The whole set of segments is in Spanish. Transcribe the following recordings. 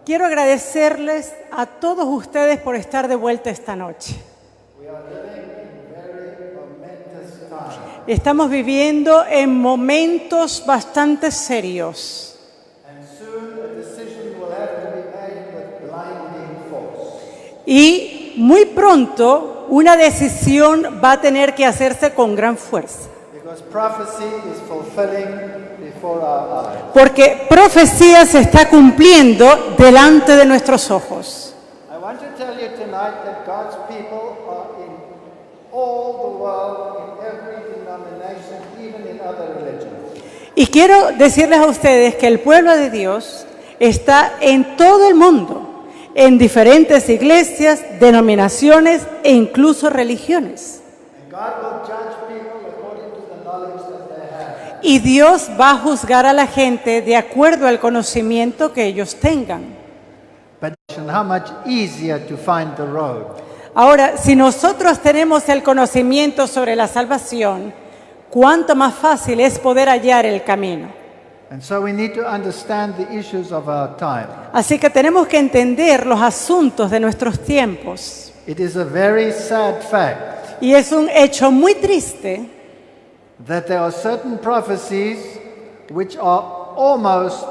Quiero agradecerles a todos ustedes por estar de vuelta esta noche. Estamos viviendo en momentos bastante serios. Y muy pronto una decisión va a tener que hacerse con gran fuerza. Porque profecía se está cumpliendo delante de nuestros ojos. Y quiero decirles a ustedes que el pueblo de Dios está en todo el mundo, en diferentes iglesias, denominaciones e incluso religiones. Y Dios va a juzgar a la gente de acuerdo al conocimiento que ellos tengan. Ahora, si nosotros tenemos el conocimiento sobre la salvación, cuánto más fácil es poder hallar el camino. Así que tenemos que entender los asuntos de nuestros tiempos. Y es un hecho muy triste that there are certain prophecies which are almost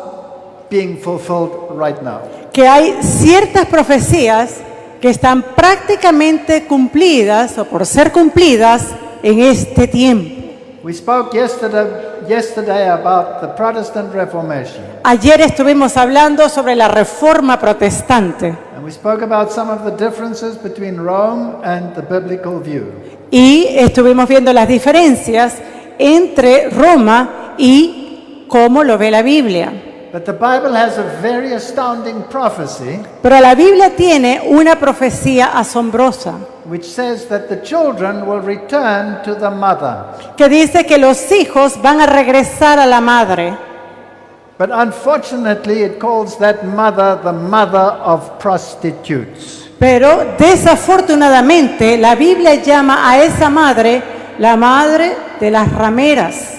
being fulfilled right now. Que hay ciertas profecías que están prácticamente cumplidas o por ser cumplidas en este tiempo. We spoke yesterday about the Protestant Reformation. Ayer estuvimos hablando sobre la Reforma Protestante. And we spoke about some of the differences between Rome and the biblical view. Y estuvimos viendo las diferencias entre Roma y cómo lo ve la Biblia. But the Bible has a very astounding prophecy. Pero la Biblia tiene una profecía asombrosa. Which says that the children will return to the mother. Que dice que los hijos van a regresar a la madre. But unfortunately it calls that mother the mother of prostitutes. Pero desafortunadamente la Biblia llama a esa madre la madre de las rameras.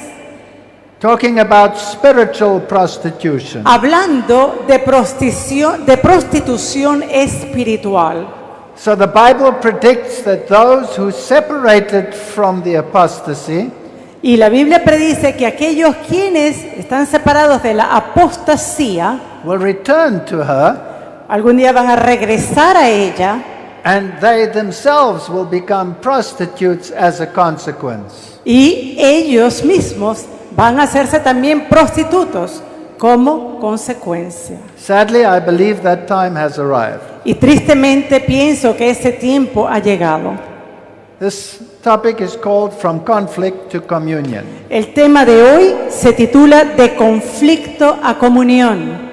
Talking about spiritual prostitution. Hablando de prostitución espiritual. So the Bible predicts that those who separated from the apostasy, y la Biblia predice que aquellos quienes están separados de la apostasía will return to her, algún día van a regresar a ella, and they themselves will become prostitutes as a consequence. Y ellos mismos van a hacerse también prostitutos como consecuencia. Sadly, I believe that time has arrived. Y tristemente pienso que ese tiempo ha llegado. This topic is called From Conflict to Communion. El tema de hoy se titula De conflicto a comunión.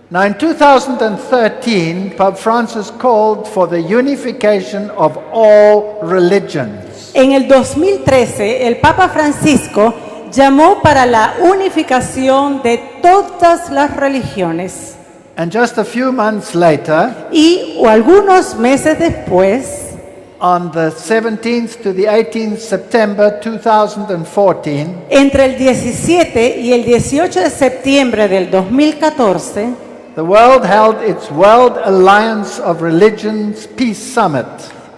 Now in 2013, Pope Francis called for the unification of all religions. En el 2013, el Papa Francisco llamó para la unificación de todas las religiones. And just a few months later, y algunos meses después, on the 17th to the 18th September 2014, entre el 17 y el 18 de septiembre del 2014, the world held its World Alliance of Religions Peace Summit.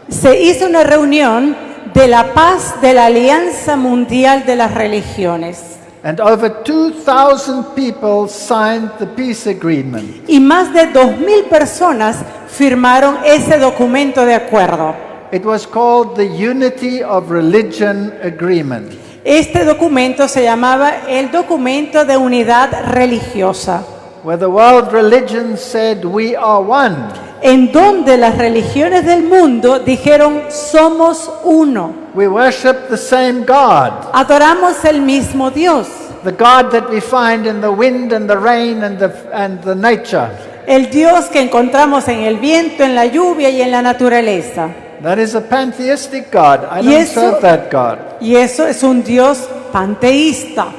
Se hizo una reunión de la paz de la Alianza Mundial de las Religiones. And over 2,000 people signed the peace agreement. Y más de 2,000 personas firmaron ese documento de acuerdo. It was called the Unity of Religion Agreement. Este documento se llamaba el documento de unidad religiosa. Where the world religions said we are one. En donde las religiones del mundo dijeron somos uno. We worship the same God. Adoramos el mismo Dios. The God that we find in the wind and the rain and the nature. El Dios que encontramos en el viento, en la lluvia y en la naturaleza. That is a pantheistic God. I don't serve that God. Y eso es un Dios panteísta.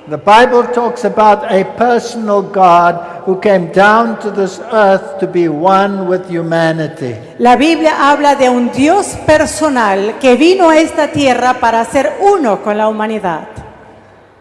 The Bible talks about a personal God who came down to this earth to be one with humanity. La Biblia habla de un Dios personal que vino a esta tierra para ser uno con la humanidad.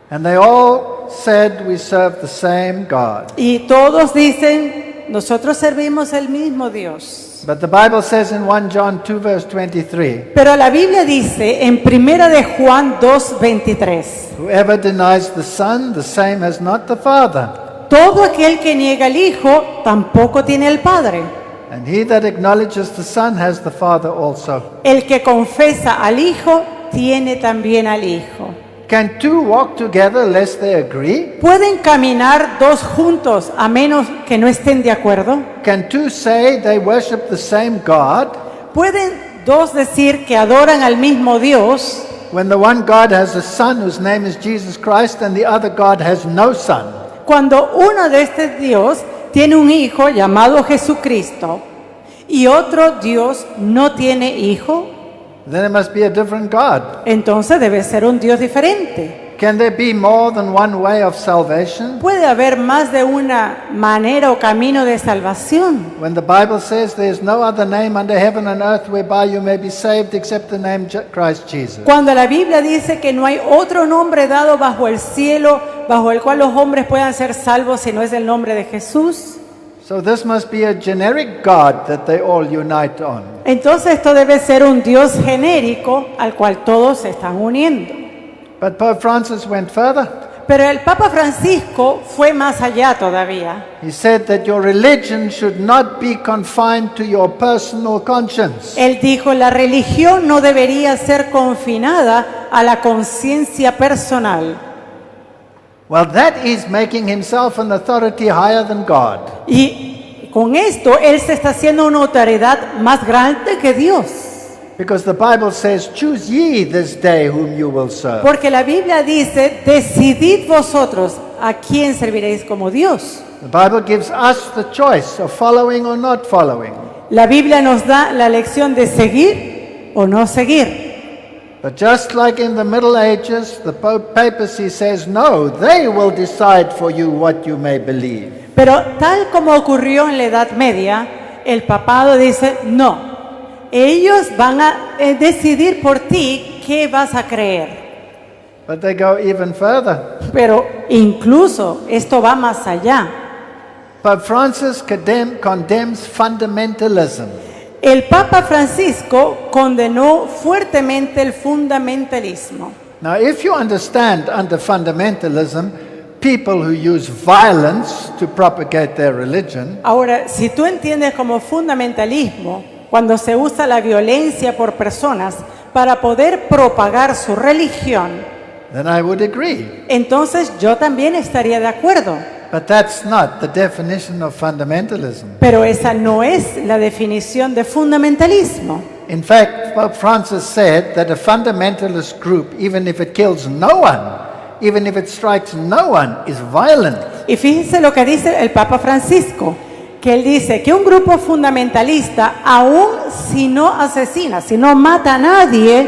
And they all said we serve the same God. Y todos dicen, nosotros servimos el mismo Dios. But the Bible says in 1 John 2 verse 23, Pero la Biblia dice en Primera de Juan 2:23, whoever denies the Son, the same has not the Father. todo aquel que niega al Hijo tampoco tiene al Padre. And he that acknowledges the Son has the Father also. El que confesa al Hijo tiene también al Hijo. Can two walk together lest they agree? ¿Pueden caminar dos juntos a menos que no estén de acuerdo? Can two say they worship the same God ¿Pueden dos decir que adoran al mismo Dios when the one God has a Son whose name is Jesus Christ and the other God has no Son? cuando uno de estos Dios tiene un hijo llamado Jesucristo y otro Dios no tiene hijo? Then it must be a different God. Entonces debe ser un Dios diferente. Can there be more than one way of salvation? Puede haber más de una manera o camino de salvación. When the Bible says there is no other name under heaven and earth whereby you may be saved except the name Christ Jesus. Cuando la Biblia dice que no hay otro nombre dado bajo el cielo bajo el cual los hombres puedan ser salvos si no es el nombre de Jesús. So this must be a generic God that they all unite on. Entonces esto debe ser un Dios genérico al cual todos se están uniendo. But Pope Francis went further. Pero el Papa Francisco fue más allá todavía. He said that your religion should not be confined to your personal conscience. Él dijo, la religión no debería ser confinada a la conciencia personal. Well, that is making himself an authority higher than God. Y con esto él se está haciendo una autoridad más grande que Dios. Because the Bible says, choose ye this day whom you will serve. Porque la Biblia dice, decidid vosotros a quién serviréis como Dios. The Bible gives us the choice of following or not following. La Biblia nos da la elección de seguir o no seguir. But just like in the Middle Ages, the papacy says, no, they will decide for you what you may believe. Pero tal como ocurrió en la Edad Media, el papado dice, no, ellos van a decidir por ti qué vas a creer. But they go even further. Pero incluso esto va más allá. Pope Francis condemns fundamentalism. El Papa Francisco condenó fuertemente el fundamentalismo. Now, if you understand under fundamentalism, people who use violence to propagate their religion, Ahora, si tú entiendes como fundamentalismo, cuando se usa la violencia por personas para poder propagar su religión, then I would agree. entonces yo también estaría de acuerdo. But that's not the definition of fundamentalism. Pero esa no es la definición de fundamentalismo. In fact, Pope Francis said that a fundamentalist group, even if it kills no one, even if it strikes no one, is violent. Y fíjense lo que dice el Papa Francisco, que él dice que un grupo fundamentalista, aun si no asesina, si no mata a nadie,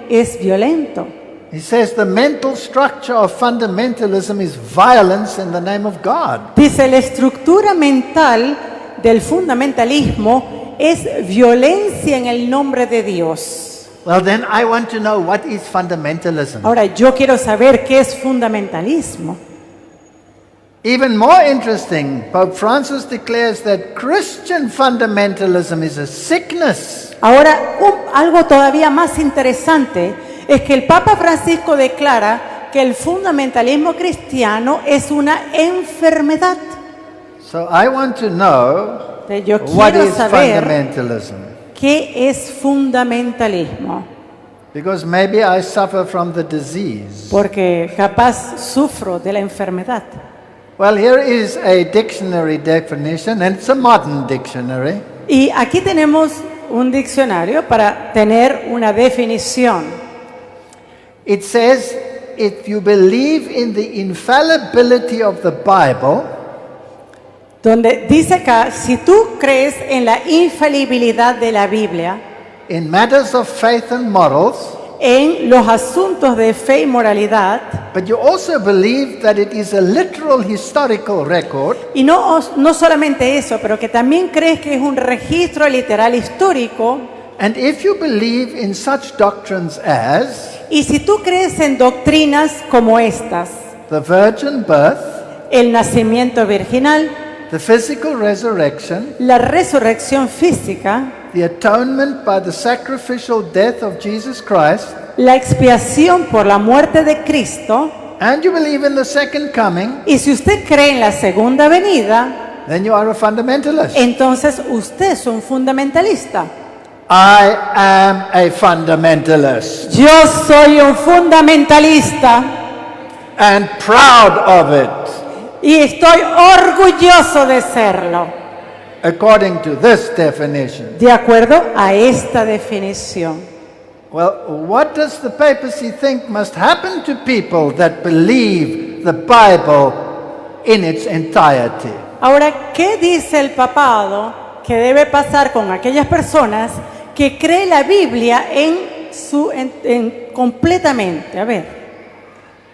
es violento. He says the mental structure of fundamentalism is violence in the name of God. Dice, la estructura mental del fundamentalismo es violencia en el nombre de Dios. Well, then I want to know what is fundamentalism. Ahora, yo quiero saber qué es fundamentalismo. Even more interesting, Pope Francis declares that Christian fundamentalism is a sickness. Ahora, algo todavía más interesante es que el Papa Francisco declara que el fundamentalismo cristiano es una enfermedad. So I want to know Yo what quiero is saber fundamentalism. qué es fundamentalismo, Because maybe I suffer from the disease. porque capaz sufro de la enfermedad. Well, here is a dictionary definition, and it's a modern dictionary. Y aquí tenemos un diccionario para tener una definición. It says, if you believe in the infallibility of the Bible, Donde dice acá, si tú crees en la infalibilidad de la Biblia, in matters of faith and morals, en los asuntos de fe y moralidad, but you also believe that it is a literal historical record, y no solamente eso, pero que también crees que es un registro literal histórico, and if you believe in such doctrines as y si tú crees en doctrinas como estas, the virgin birth, el nacimiento virginal, the physical resurrection, la resurrección física, the atonement by the sacrificial death of Jesus Christ, la expiación por la muerte de Cristo, and you believe in the second coming, y si usted cree en la segunda venida, then you are a fundamentalist. entonces usted es un fundamentalista. I am a fundamentalist Yo soy un fundamentalista and proud of it, y estoy orgulloso de serlo, according to this definition. de acuerdo a esta definición. Well, what does the papacy think must happen to people that believe the Bible in its entirety? Ahora, ¿qué dice el papado que debe pasar con aquellas personas que creen la Biblia completamente? A ver,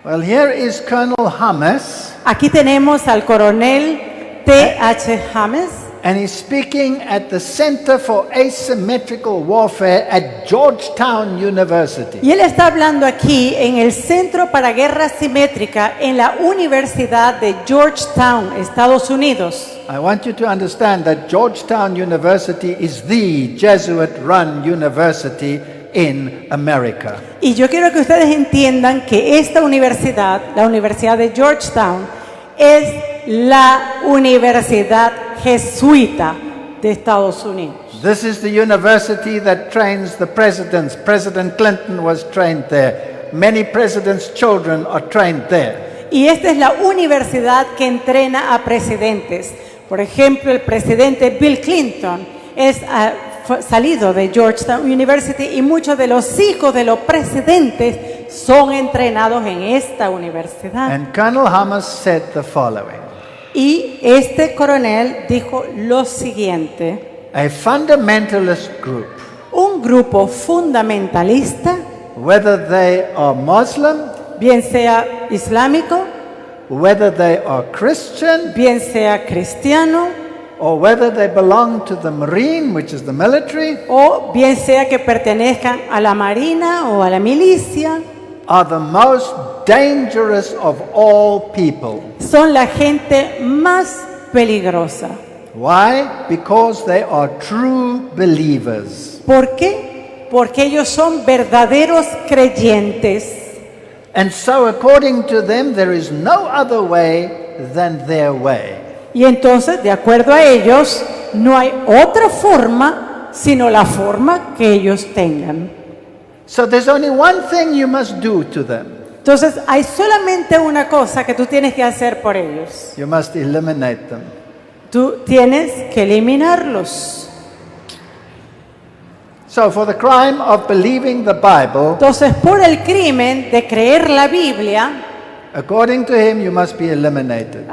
Well, here is Colonel Hamas, aquí tenemos al coronel T.H. James, and he's speaking at the Center for Asymmetrical Warfare at Georgetown University. y él está hablando aquí en el Centro para Guerra Simétrica en la Universidad de Georgetown, Estados Unidos. I want you to understand that Georgetown University is the Jesuit-run university in America. Y yo quiero que ustedes entiendan que esta universidad, la Universidad de Georgetown, es la universidad jesuita de Estados Unidos. This is the university that trains the presidents. President Clinton was trained there. Many presidents' children are trained there. Y esta es la universidad que entrena a presidentes. Por ejemplo, el presidente Bill Clinton es salido de Georgetown University y muchos de los hijos de los presidentes son entrenados en esta universidad. And Colonel Hamas said the following: Y este coronel dijo lo siguiente: a fundamentalist group, un grupo fundamentalista, whether they are Muslim, bien sea islámico, whether they are Christian, bien sea cristiano, or whether they belong to the Marine, which is the military, o bien sea que pertenezcan a la marina o a la milicia, are the most dangerous of all people. son la gente más peligrosa. Why? Because they are true believers. ¿Por qué? Porque ellos son verdaderos creyentes. And so, according to them, there is no other way than their way. Y entonces, de acuerdo a ellos, no hay otra forma sino la forma que ellos tengan. So there's only one thing you must do to them. Entonces, hay solamente una cosa que tú tienes que hacer por ellos. You must eliminate them. Tú tienes que eliminarlos. So for the crime of believing the Bible, Entonces, por el crimen de creer la Biblia, according to him, you must be eliminated.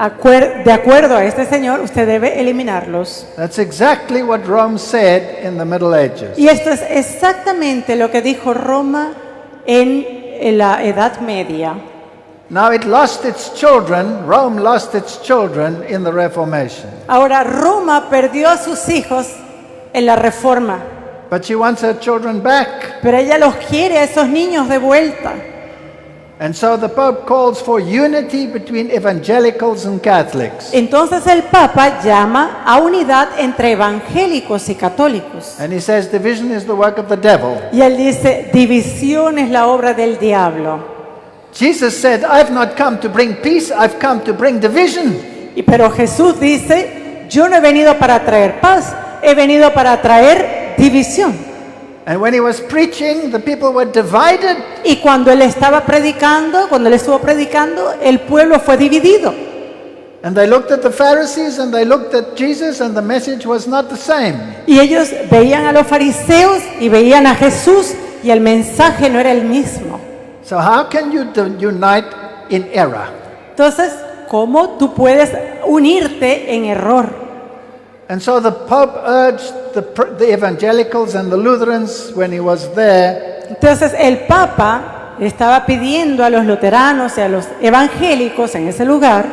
de acuerdo a este señor, usted debe eliminarlos. That's exactly what Rome said in the Middle Ages. Y esto es exactamente lo que dijo Roma en la Edad Media. Now it lost its children, Rome lost its children in the Reformation. Ahora, Roma perdió a sus hijos en la Reforma, But she wants her children back. pero ella los quiere a esos niños de vuelta. And so the Pope calls for unity between evangelicals and Catholics. Entonces el Papa llama a unidad entre evangélicos y católicos. And he says division is the work of the devil. Y él dice, división es la obra del diablo. Jesus said, I've not come to bring peace, I've come to bring division. Pero Jesús dice, yo no he venido para traer paz, he venido para traer división. And when he was preaching, the people were divided. Y cuando él estaba predicando, cuando él estuvo predicando, el pueblo fue dividido. And they looked at the Pharisees and they looked at Jesus and the message was not the same. Y ellos veían a los fariseos y veían a Jesús y el mensaje no era el mismo. So how can you unite in error? Entonces, ¿cómo tú puedes unirte en error? And so the Pope urged the evangelicals and the Lutherans when he was there Entonces, el Papa estaba pidiendo a los luteranos y a los evangélicos en ese lugar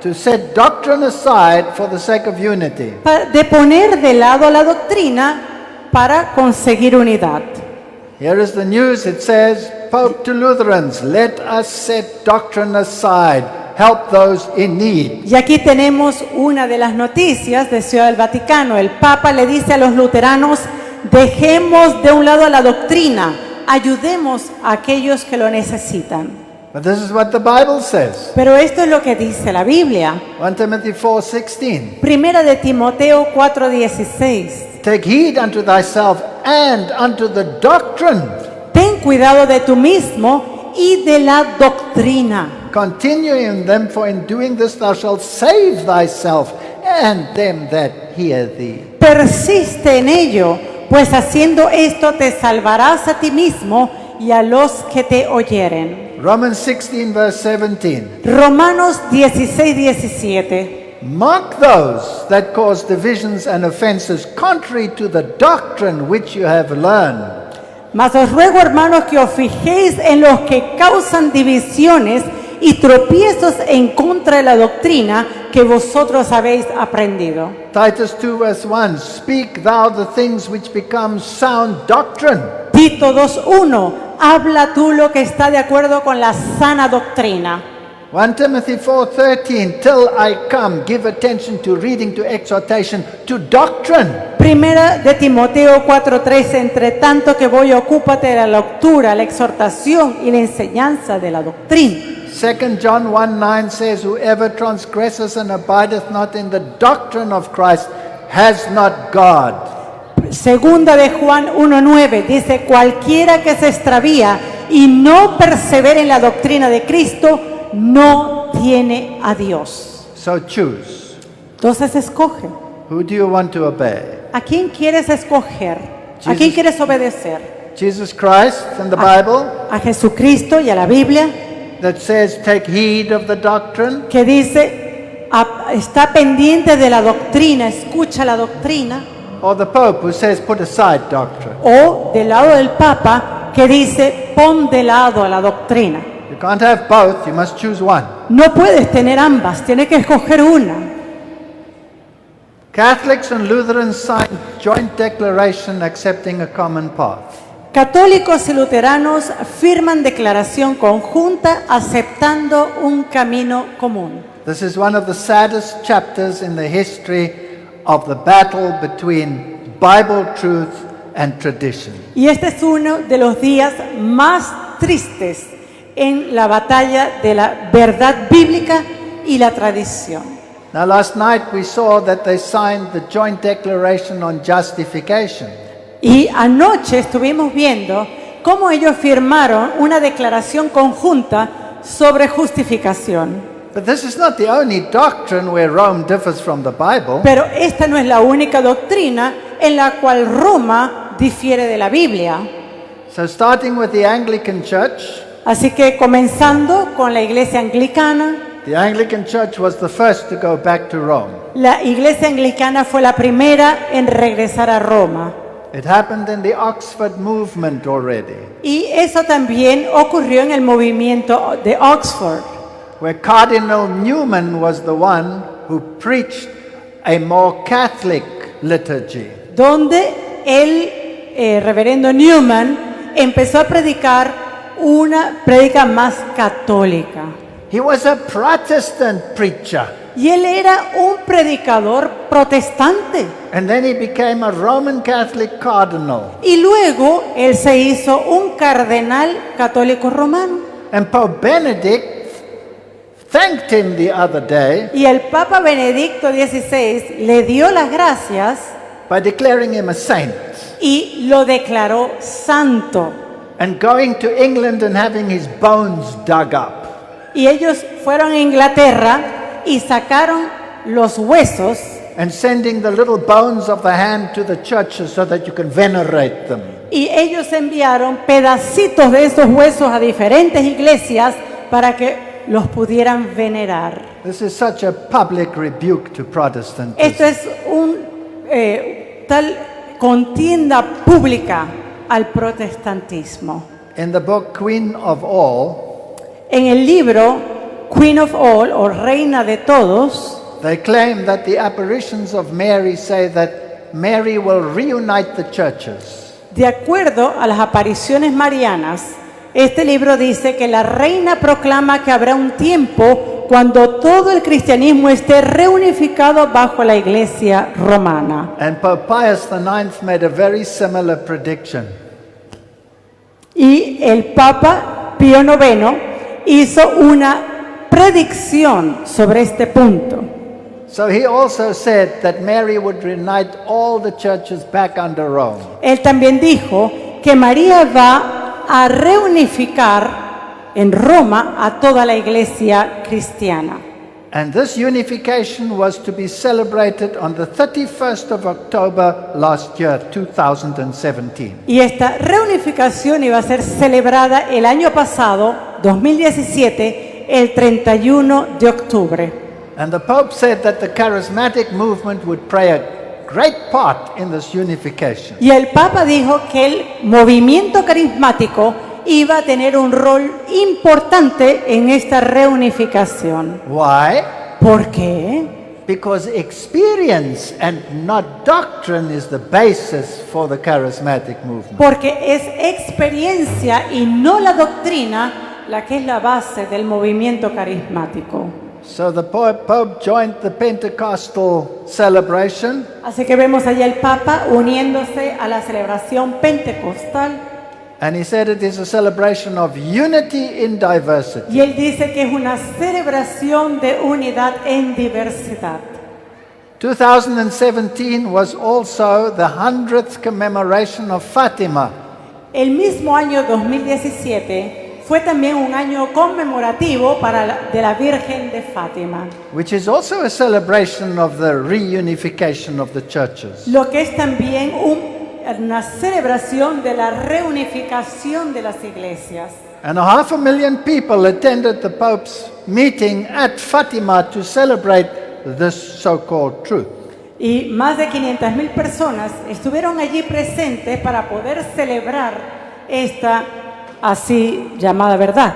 to set doctrine aside for the sake of unity. de poner de lado la doctrina para conseguir unidad. Here is the news. It says, Pope to Lutherans, let us set doctrine aside. Help those in need. Y aquí tenemos una de las noticias de Ciudad del Vaticano. El Papa le dice a los luteranos, dejemos de un lado la doctrina, ayudemos a aquellos que lo necesitan. But this is what the Bible says. Pero esto es lo que dice la Biblia. 1 Timothy 4:16. Primera de Timoteo 4:16. Take heed unto thyself and unto the doctrine. Ten cuidado de tú mismo y de la doctrina. Continue in them, for in doing this thou shalt save thyself and them that hear thee. Persiste en ello, pues haciendo esto te salvarás a ti mismo y a los que te oyeren. Romans 16 verse 17. Romanos 16:17. Mark those that cause divisions and offenses contrary to the doctrine which you have learned. Mas os ruego, hermanos, que os fijéis en los que causan divisiones y tropiezos en contra de la doctrina que vosotros habéis aprendido. Titus 2 verse 1. Speak thou the things which become sound doctrine. Tito 2:1. Habla tú lo que está de acuerdo con la sana doctrina. 1 Timothy 4:13. Till I come, give attention to reading, to exhortation, to doctrine. Primera de Timoteo 4:13. Entre tanto que voy, ocúpate de la lectura, la exhortación y la enseñanza de la doctrina. 2 John 1:9 says, whoever transgresses and abideth not in the doctrine of Christ has not God. Segunda de Juan 1:9 dice, cualquiera que se extravía y no persevera en la doctrina de Cristo, no tiene a Dios. So choose. Entonces escoge. Who do you want to obey? ¿A quién quieres escoger? ¿A quién quieres obedecer? Jesus Christ and the Bible A Jesucristo y a la Biblia, that says take heed of the doctrine, que dice, está pendiente de la doctrina, escucha la doctrina, or the Pope who says put aside doctrine. o del lado del Papa, que dice, pon de lado la doctrina. You can't have both, you must choose one. No puedes tener ambas, tienes que escoger una. Catholics and Lutherans signed joint declaration accepting a common path. Católicos y luteranos firman declaración conjunta aceptando un camino común. This is one of the saddest chapters in the history of the battle between Bible truth and tradition. Y este es uno de los días más tristes en la batalla de la verdad bíblica y la tradición. Now last night we saw that they signed the joint declaration on justification. Y anoche estuvimos viendo cómo ellos firmaron una declaración conjunta sobre justificación. But this is not the only doctrine where Rome differs from the Bible. Pero esta no es la única doctrina en la cual Roma difiere de la Biblia. So starting with the Anglican Church, Así que comenzando con la iglesia anglicana, the Anglican Church was the first to go back to Rome. la iglesia anglicana fue la primera en regresar a Roma. It happened in the Oxford movement already, Y eso también ocurrió en el movimiento de Oxford, where Cardinal Newman was the one who preached a more Catholic liturgy. donde el reverendo Newman empezó a predicar una prédica más católica. He was a Protestant preacher, Y él era un predicador protestante. and then he became a Roman Catholic cardinal. Y luego él se hizo un cardenal católico romano. And Pope Benedict thanked him the other day Y el Papa Benedicto XVI le dio las gracias by declaring him a saint y lo declaró santo. and going to England and having his bones dug up. Y ellos fueron a Inglaterra y sacaron los huesos And sending the little bones of the hand to the churches so that you can venerate them. y ellos enviaron pedacitos de esos huesos a diferentes iglesias para que los pudieran venerar. This is such a public rebuke to Protestantism. Esto es un tal contienda pública al protestantismo. In the book Queen of All, En el libro Queen of All, o Reina de Todos, they claim that the apparitions of Mary say that Mary will reunite the churches. De acuerdo a las apariciones marianas, este libro dice que la reina proclama que habrá un tiempo cuando todo el cristianismo esté reunificado bajo la Iglesia romana. And Pope Pius IX made a very similar prediction. Y el Papa Pío IX hizo una predicción sobre este punto. So he also said that Mary would reunite all the churches back under Rome. Él también dijo que María va a reunificar en Roma a toda la iglesia cristiana. And this unification was to be celebrated on the 31st of October last year, 2017. Y esta reunificación iba a ser celebrada el año pasado, 2017, el 31 de octubre. And the Pope said that the charismatic movement would play a great part in this unification. Y el Papa dijo que el movimiento carismático iba a tener un rol importante en esta reunificación. Why? ¿Por qué? Because experience and not doctrine is the basis for the charismatic movement. Porque es experiencia y no la doctrina la que es la base del movimiento carismático. So the Pope joined the Pentecostal celebration. Así que vemos allá el Papa uniéndose a la celebración pentecostal. And he said it is a celebration of unity in diversity. Y él dice que es una celebración de unidad en diversidad. 2017 was also the 100th commemoration of Fatima. El mismo año 2017 fue también un año conmemorativo de la Virgen de Fátima, Which is also a celebration of the reunification of the churches. lo que es también una celebración de la reunificación de las iglesias. And 500,000 people attended the Pope's meeting at Fatima to celebrate this so-called truth. Y más de 500.000 personas estuvieron allí presentes para poder celebrar esta así llamada verdad.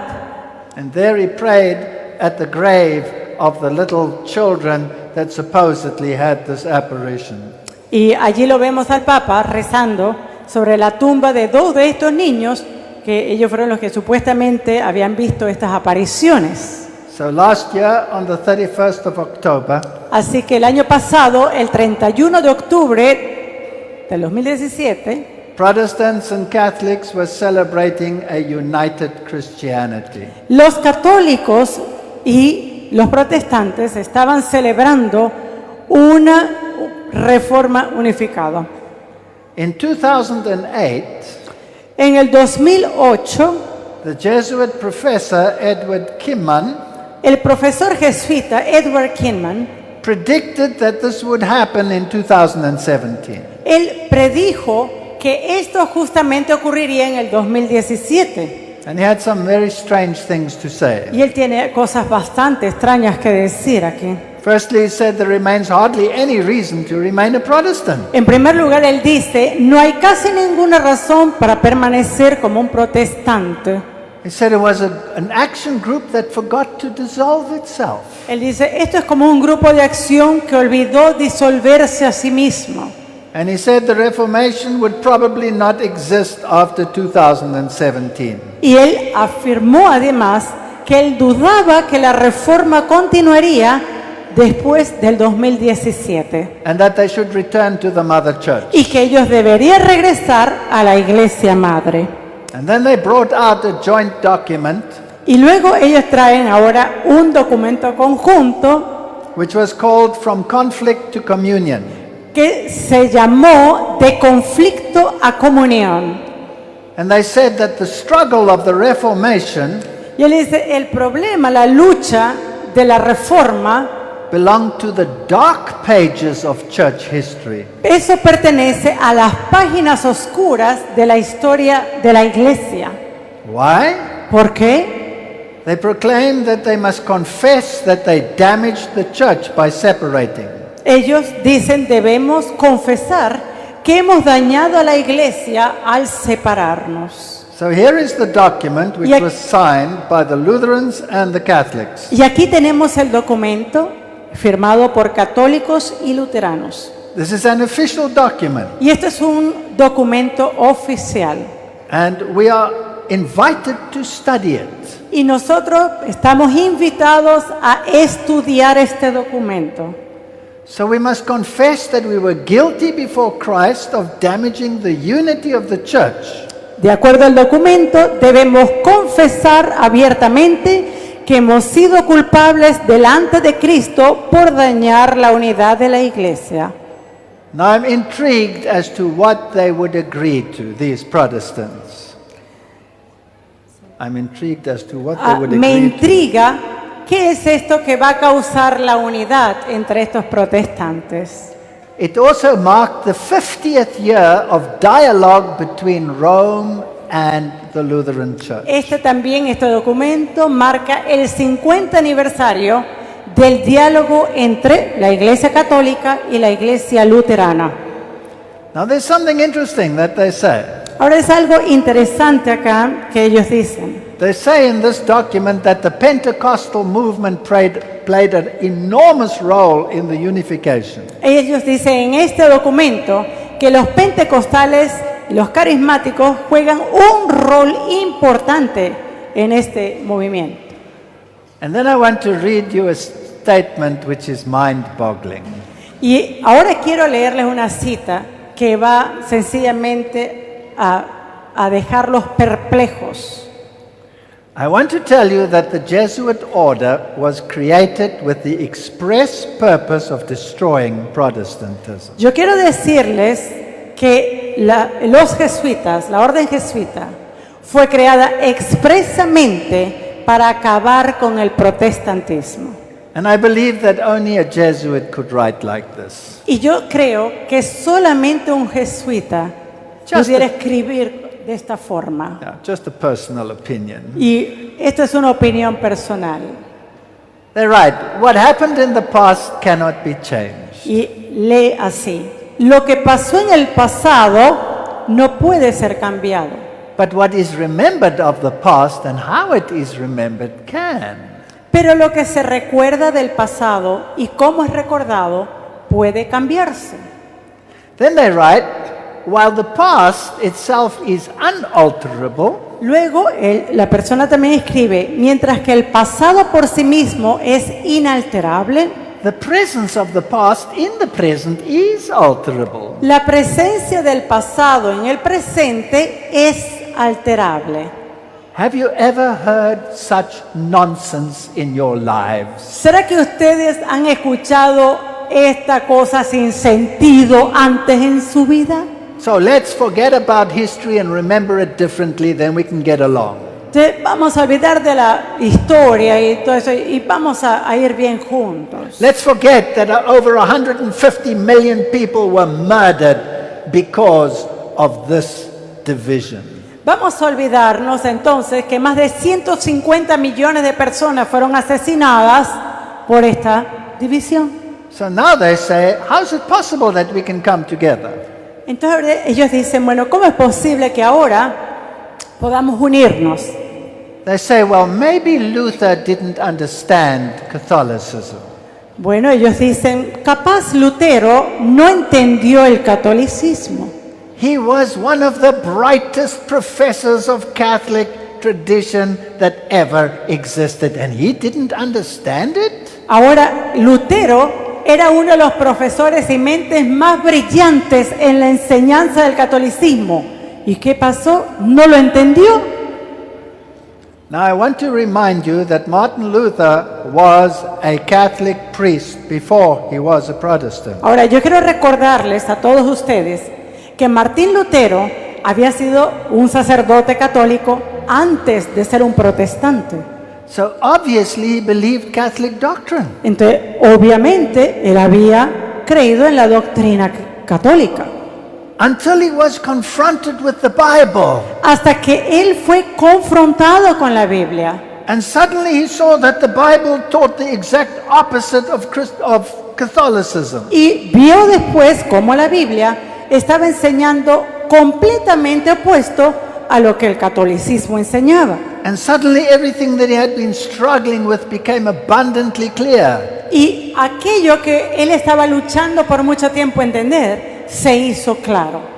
And there he prayed at the grave of the little children that supposedly had this apparition. Y allí lo vemos al Papa rezando sobre la tumba de dos de estos niños, que ellos fueron los que supuestamente habían visto estas apariciones. So last year, on the 31st of October, Así que el año pasado, el 31 de octubre del 2017, Protestants and Catholics were celebrating a united Christianity. los católicos y los protestantes estaban celebrando una reforma unificada. In 2008, En el 2008, the Jesuit professor Edward Kimman el profesor jesuita Edward Kinman, predicted that this would happen in 2017. él predijo que esto justamente ocurriría en el 2017. And he had some very strange things to say. Y él tiene cosas bastante extrañas que decir aquí. Firstly, he said there remains hardly any reason to remain a Protestant. En primer lugar, él dice, no hay casi ninguna razón para permanecer como un protestante. He said it was an action group that forgot to dissolve itself. Él dice, esto es como un grupo de acción que olvidó disolverse a sí mismo. And he said the Reformation would probably not exist after 2017. Y él afirmó además que él dudaba que la reforma continuaría después del 2017 And that they should return to the mother church. y que ellos deberían regresar a la iglesia madre. And then they brought out a joint document Y luego ellos traen ahora un documento conjunto which was called From Conflict to Communion. que se llamó De conflicto a comunión. And they said that the struggle of the Reformation Y él dice, el problema, la lucha de la reforma, belonged to the dark pages of church history. eso pertenece a las páginas oscuras de la historia de la iglesia. Why? ¿Por qué? They proclaimed that they must confess that they damaged the church by separating. Ellos dicen, debemos confesar que hemos dañado a la iglesia al separarnos. So here is the document which Y aquí- was signed by the Lutherans and the Catholics. Y aquí tenemos el documento firmado por católicos y luteranos. This is an official document, Y esto es un documento oficial. and we are invited to study it. Y nosotros estamos invitados a estudiar este documento. So we must confess that we were guilty before Christ of damaging the unity of the church. De acuerdo al documento, debemos confesar abiertamente que hemos sido culpables delante de Cristo por dañar la unidad de la iglesia. Now I'm intrigued as to what they would agree to, these Protestants. I'm intrigued as to what they would Me agree to. intriga qué es esto que va a causar la unidad entre estos protestantes. It also marked the 50th year of dialogue between Rome and the Lutheran Church. Este documento marca el 50 aniversario del diálogo entre la Iglesia Católica y la Iglesia Luterana. Now there's something interesting that they say. Ahora es algo interesante acá que ellos dicen. They say in this document that the Pentecostal movement played an enormous role in the unification. Ellos dicen en este documento que los pentecostales y los carismáticos juegan un rol importante en este movimiento. And then I want to read you a statement which is mind-boggling. Y ahora quiero leerles una cita que va sencillamente a dejarlos perplejos. I want to tell you that the Jesuit order was created with the express purpose of destroying Protestantism. Yo quiero decirles que los jesuitas, la orden jesuita, fue creada expresamente para acabar con el protestantismo. And I believe that only a Jesuit could write like this. Y yo creo que solamente un jesuita pudiera escribir de esta forma. Yeah, just a personal opinion. Y esto es una opinión personal. They write, what happened in the past cannot be changed. Y lee así: lo que pasó en el pasado no puede ser cambiado, But what is remembered of the past and how it is remembered can. pero lo que se recuerda del pasado y cómo es recordado puede cambiarse. Then they write, while the past itself is unalterable, Luego, la persona también escribe: mientras que el pasado por sí mismo es inalterable, the presence of the past in the present is alterable. la presencia del pasado en el presente es alterable. Have you ever heard such nonsense in your lives? ¿Será que ustedes han escuchado esta cosa sin sentido antes en su vida? So let's forget about history and remember it differently, then we can get along. Entonces, vamos a olvidar de la historia y todo eso y vamos a ir bien juntos. Let's forget that over 150 million people were murdered because of this division. Vamos a olvidarnos entonces que más de 150 millones de personas fueron asesinadas por esta división. So now they say, how is it possible that we can come together? Entonces ellos dicen: bueno, ¿cómo es posible que ahora podamos unirnos? They say, well, maybe Luther didn't understand Catholicism. Bueno, ellos dicen: capaz Lutero no entendió el catolicismo. He was one of the brightest professors of Catholic tradition that ever existed, and he didn't understand it? Ahora, Lutero era uno de los profesores y mentes más brillantes en la enseñanza del catolicismo. ¿Y qué pasó? ¿No lo entendió? Now I want to remind you that Martin Luther was a Catholic priest before he was a Protestant. Ahora, yo quiero recordarles a todos ustedes que Martín Lutero había sido un sacerdote católico antes de ser un protestante. So obviously he believed Catholic doctrine. Entonces, obviamente, él había creído en la doctrina católica. Until he was confronted with the Bible. Hasta que él fue confrontado con la Biblia. And suddenly he saw that the Bible taught the exact opposite of Catholicism. Y vio después cómo la Biblia estaba enseñando completamente opuesto a lo que el catolicismo enseñaba. And suddenly everything that he had been struggling with became abundantly clear. y aquello que él estaba luchando por mucho tiempo entender se hizo claro.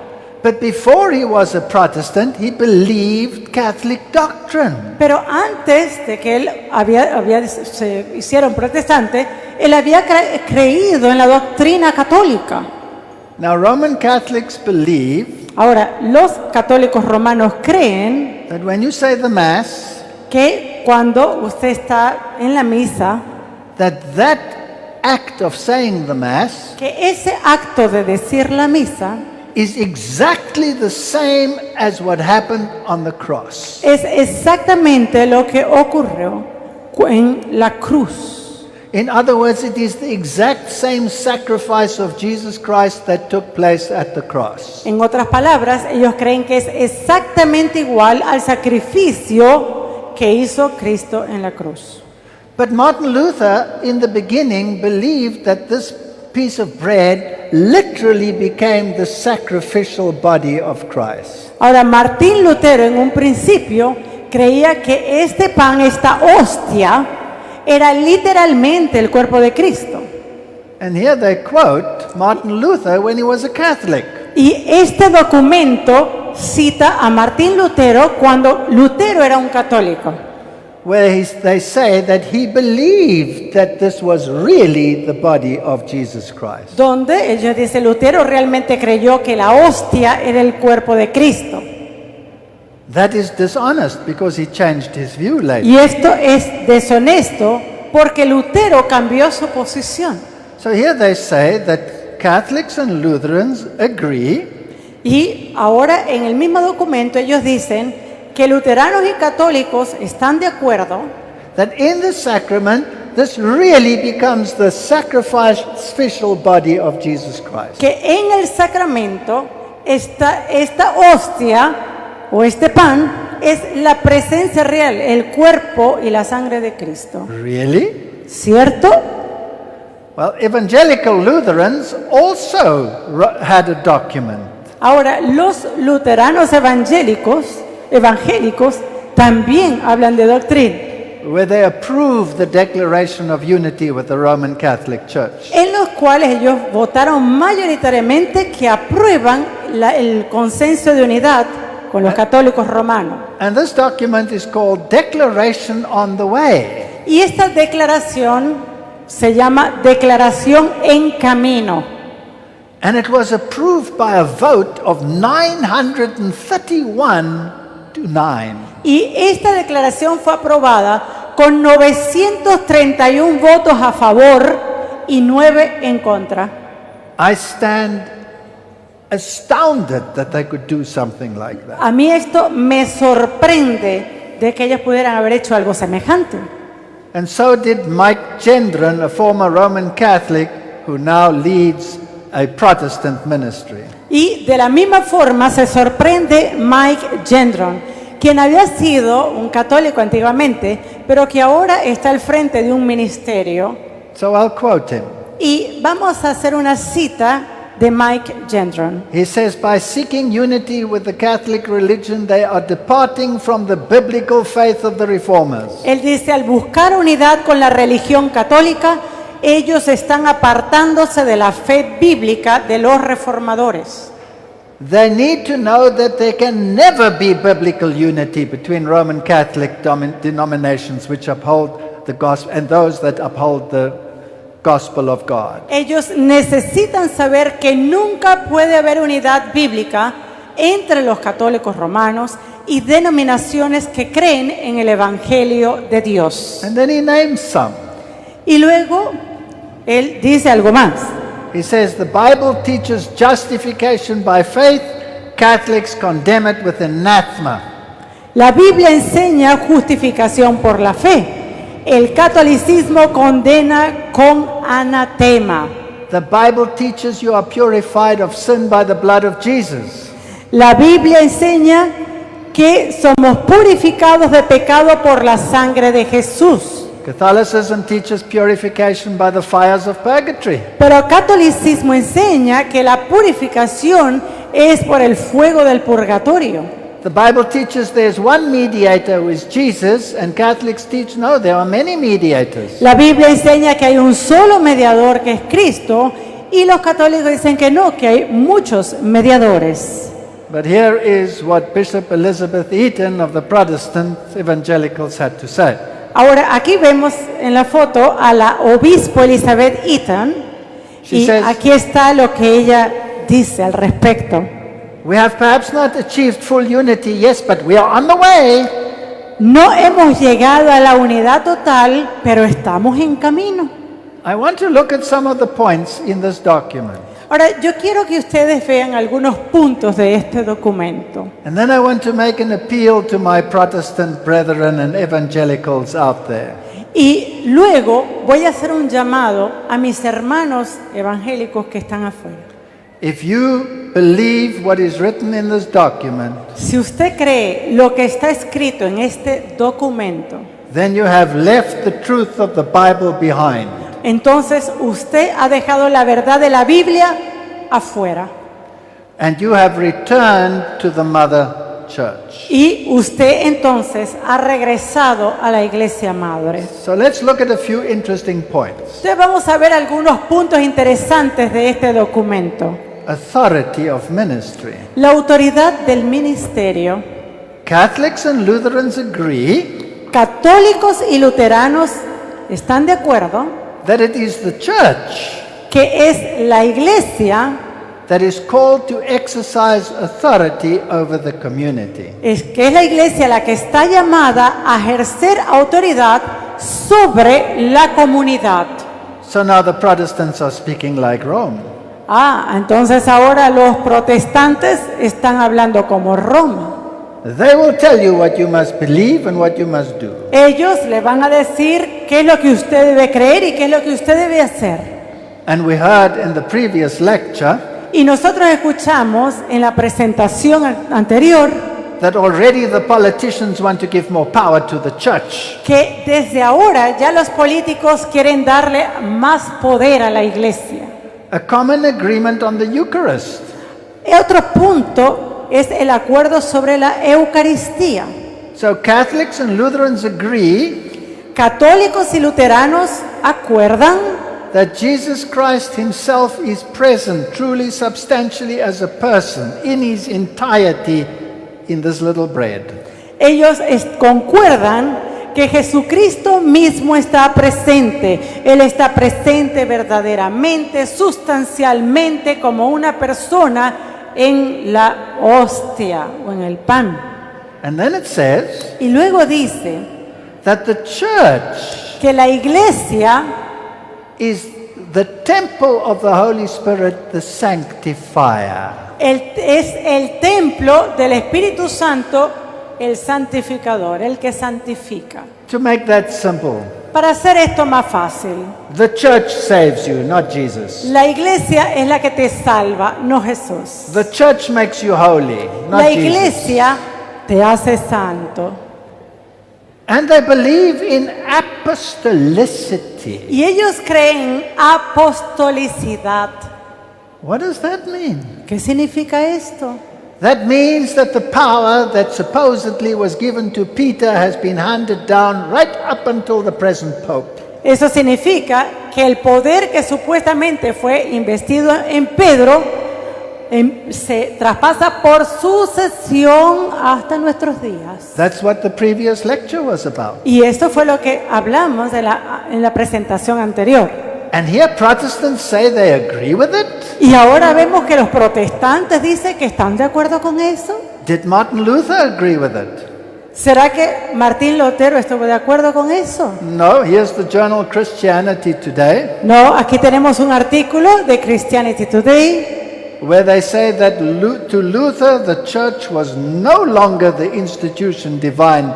But before he was a Protestant, he believed Catholic doctrine. Pero antes de que él se hiciera un protestante, él había creído en la doctrina católica. Now, Roman Catholics believe Ahora, los católicos romanos creen that when you say the Mass, que cuando usted está en la misa, that act of saying the Mass que ese acto de decir la misa is exactly the same as what happened on the cross. es exactamente lo que ocurrió en la cruz. In other words, it is the exact same sacrifice of Jesus Christ that took place at the cross. En otras palabras, ellos creen que es exactamente igual al sacrificio que hizo Cristo en la cruz. But Martin Luther, in the beginning, believed that this piece of bread literally became the sacrificial body of Christ. Ahora, Martín Lutero en un principio creía que este pan, esta hostia, era literalmente el cuerpo de Cristo. And here they quote Martin Luther when he was a Catholic. Y este documento cita a Martín Lutero cuando Lutero era un católico, Where they say that he believed that this was really the body of Jesus Christ. donde ellos dicen Lutero realmente creyó que la hostia era el cuerpo de Cristo. That is dishonest because he changed his view later. Y esto es deshonesto porque Lutero cambió su posición. So here they say that Catholics and Lutherans agree Y ahora en el mismo documento ellos dicen que luteranos y católicos están de acuerdo that in the sacrament this really becomes the sacrificial body of Jesus Christ. que en el sacramento esta hostia o este pan es la presencia real, el cuerpo y la sangre de Cristo. Really? ¿Cierto? Well, evangelical Lutherans also had a document. Ahora, los luteranos evangélicos también hablan de doctrina, Where they approved the Declaration of Unity with the Roman Catholic Church. en los cuales ellos votaron mayoritariamente que aprueban el consenso de unidad con los católicos romanos. And this document is called Declaration on the Way. Y esta declaración se llama Declaración en Camino. And it was approved by a vote of 931 to 9. Y esta declaración fue aprobada con 931 votos a favor y 9 en contra. I stand astounded that they could do something like that. A mí esto me sorprende de que ellos pudieran haber hecho algo semejante. And so did Mike Gendron, a former Roman Catholic who now leads a Protestant ministry. Y de la misma forma se sorprende Mike Gendron, quien había sido un católico antiguamente, pero que ahora está al frente de un ministerio. So I'll quote him. Y vamos a hacer una cita de Mike Gendron. He says, by seeking unity with the Catholic religion, they are departing from the biblical faith of the reformers. Él dice, al buscar unidad con la religión católica, ellos están apartándose de la fe bíblica de los reformadores. They need to know that there can never be biblical unity between Roman Catholic denominations which uphold the gospel and those that uphold the gospel of God. Ellos necesitan saber que nunca puede haber unidad bíblica entre los católicos romanos y denominaciones que creen en el Evangelio de Dios. And then he names some. Y luego él dice algo más. He says the Bible teaches justification by faith. Catholics condemn it with anathema. La Biblia enseña justificación por la fe. El catolicismo condena con anatema. The Bible teaches you are purified of sin by the blood of Jesus. La Biblia enseña que somos purificados de pecado por la sangre de Jesús. Catholicism teaches purification by the fires of purgatory. Pero el catolicismo enseña que la purificación es por el fuego del purgatorio. The Bible teaches there's one mediator who is Jesus, and Catholics teach no, there are many mediators. La Biblia enseña que hay un solo mediador que es Cristo y los católicos dicen que no, que hay muchos mediadores. But here is what Bishop Elizabeth Eaton of the Protestant Evangelicals had to say. Ahora, aquí vemos en la foto a la obispo Elizabeth Eaton y aquí está lo que ella dice al respecto. We have perhaps not achieved full unity, yes, but we are on the way. No hemos llegado a la unidad total, pero estamos en camino. I want to look at some of the points in this document. Ahora, yo quiero que ustedes vean algunos puntos de este documento. And then I want to make an appeal to my Protestant brethren and evangelicals out there. Y luego voy a hacer un llamado a mis hermanos evangélicos que están afuera. If you believe what is written in this document, Si usted cree lo que está escrito en este documento, then you have left the truth of the Bible behind. entonces usted ha dejado la verdad de la Biblia afuera. And you have returned to the Mother Church. Y usted entonces ha regresado a la iglesia madre. So let's look at a few interesting points. Entonces vamos a ver algunos puntos interesantes de este documento. Authority of ministry. La autoridad del ministerio. Catholics and Lutherans agree Católicos y luteranos están de acuerdo that it is the church que es la iglesia that is called to exercise authority over the community. que es la iglesia la que está llamada a ejercer autoridad sobre la comunidad. So now the Protestants are speaking like Rome. Entonces ahora los protestantes están hablando como Roma. They will tell you what you must believe and what you must do. Ellos le van a decir qué es lo que usted debe creer y qué es lo que usted debe hacer. And we heard in the previous lecture Y nosotros escuchamos en la presentación anterior that already the politicians want to give more power to the church. que desde ahora ya los políticos quieren darle más poder a la iglesia. A common agreement on the Eucharist. Otro punto es el acuerdo sobre la Eucaristía. So Catholics and Lutherans agree Católicos y luteranos acuerdan that Jesus Christ himself is present truly substantially as a person in his entirety in this little bread. Ellos concuerdan que Jesucristo mismo está presente. Él está presente verdaderamente, sustancialmente, como una persona en la hostia o en el pan. And then it says Y luego dice that the church que la iglesia is the temple of the Holy Spirit, the sanctifier. es el templo del Espíritu Santo, el santificador, el que santifica. To make that simple, Para hacer esto más fácil, the church saves you, not Jesus. la iglesia es la que te salva, no Jesús. The church makes you holy, not La Jesus. iglesia te hace santo. And they believe in apostolicity. Y ellos creen apostolicidad. What does that mean? ¿Qué significa esto? That means that the power that supposedly was given to Peter has been handed down right up until the present Pope. Eso significa que el poder que supuestamente fue investido en Pedro se traspasa por sucesión hasta nuestros días. That's what the previous lecture was about. Y esto fue lo que hablamos en la presentación anterior. And here Protestants say they agree with it. Y ahora vemos que los protestantes dicen que están de acuerdo con eso. Did Martin Luther agree with it? ¿Será que Martín Lutero estuvo de acuerdo con eso? No, here's the journal Christianity Today, No, aquí tenemos un artículo de Christianity Today where they say that to Luther the church was no longer the institution defined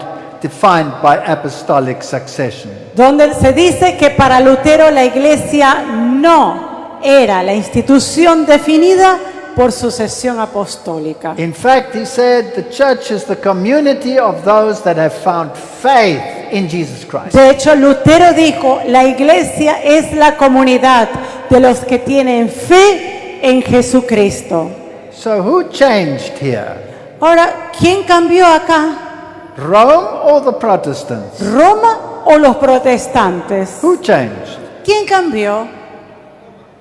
by apostolic succession. donde se dice que para Lutero la iglesia no era la institución definida por sucesión apostólica. In fact, he said the church is the community of those that have found faith in Jesus Christ. De hecho, Lutero dijo, la iglesia es la comunidad de los que tienen fe en Jesucristo. So who changed here? Ahora, ¿quién cambió acá? Rome or the Protestants? ¿Roma o los protestantes? Who changed? ¿Quién cambió?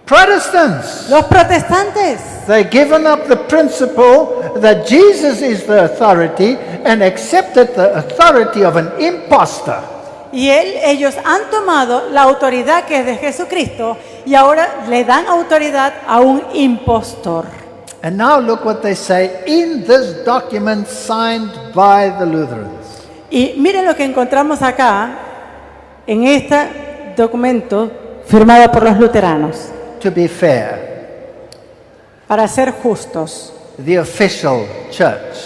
Protestants. Los protestantes. They've given up the principle that Jesus is the authority and accepted the authority of an impostor. Y ellos han tomado la autoridad que es de Jesucristo y ahora le dan autoridad a un impostor. And now look what they say in this document signed by the Lutherans. Y miren lo que encontramos acá en este documento firmado por los luteranos. To be fair, Para ser justos. the official church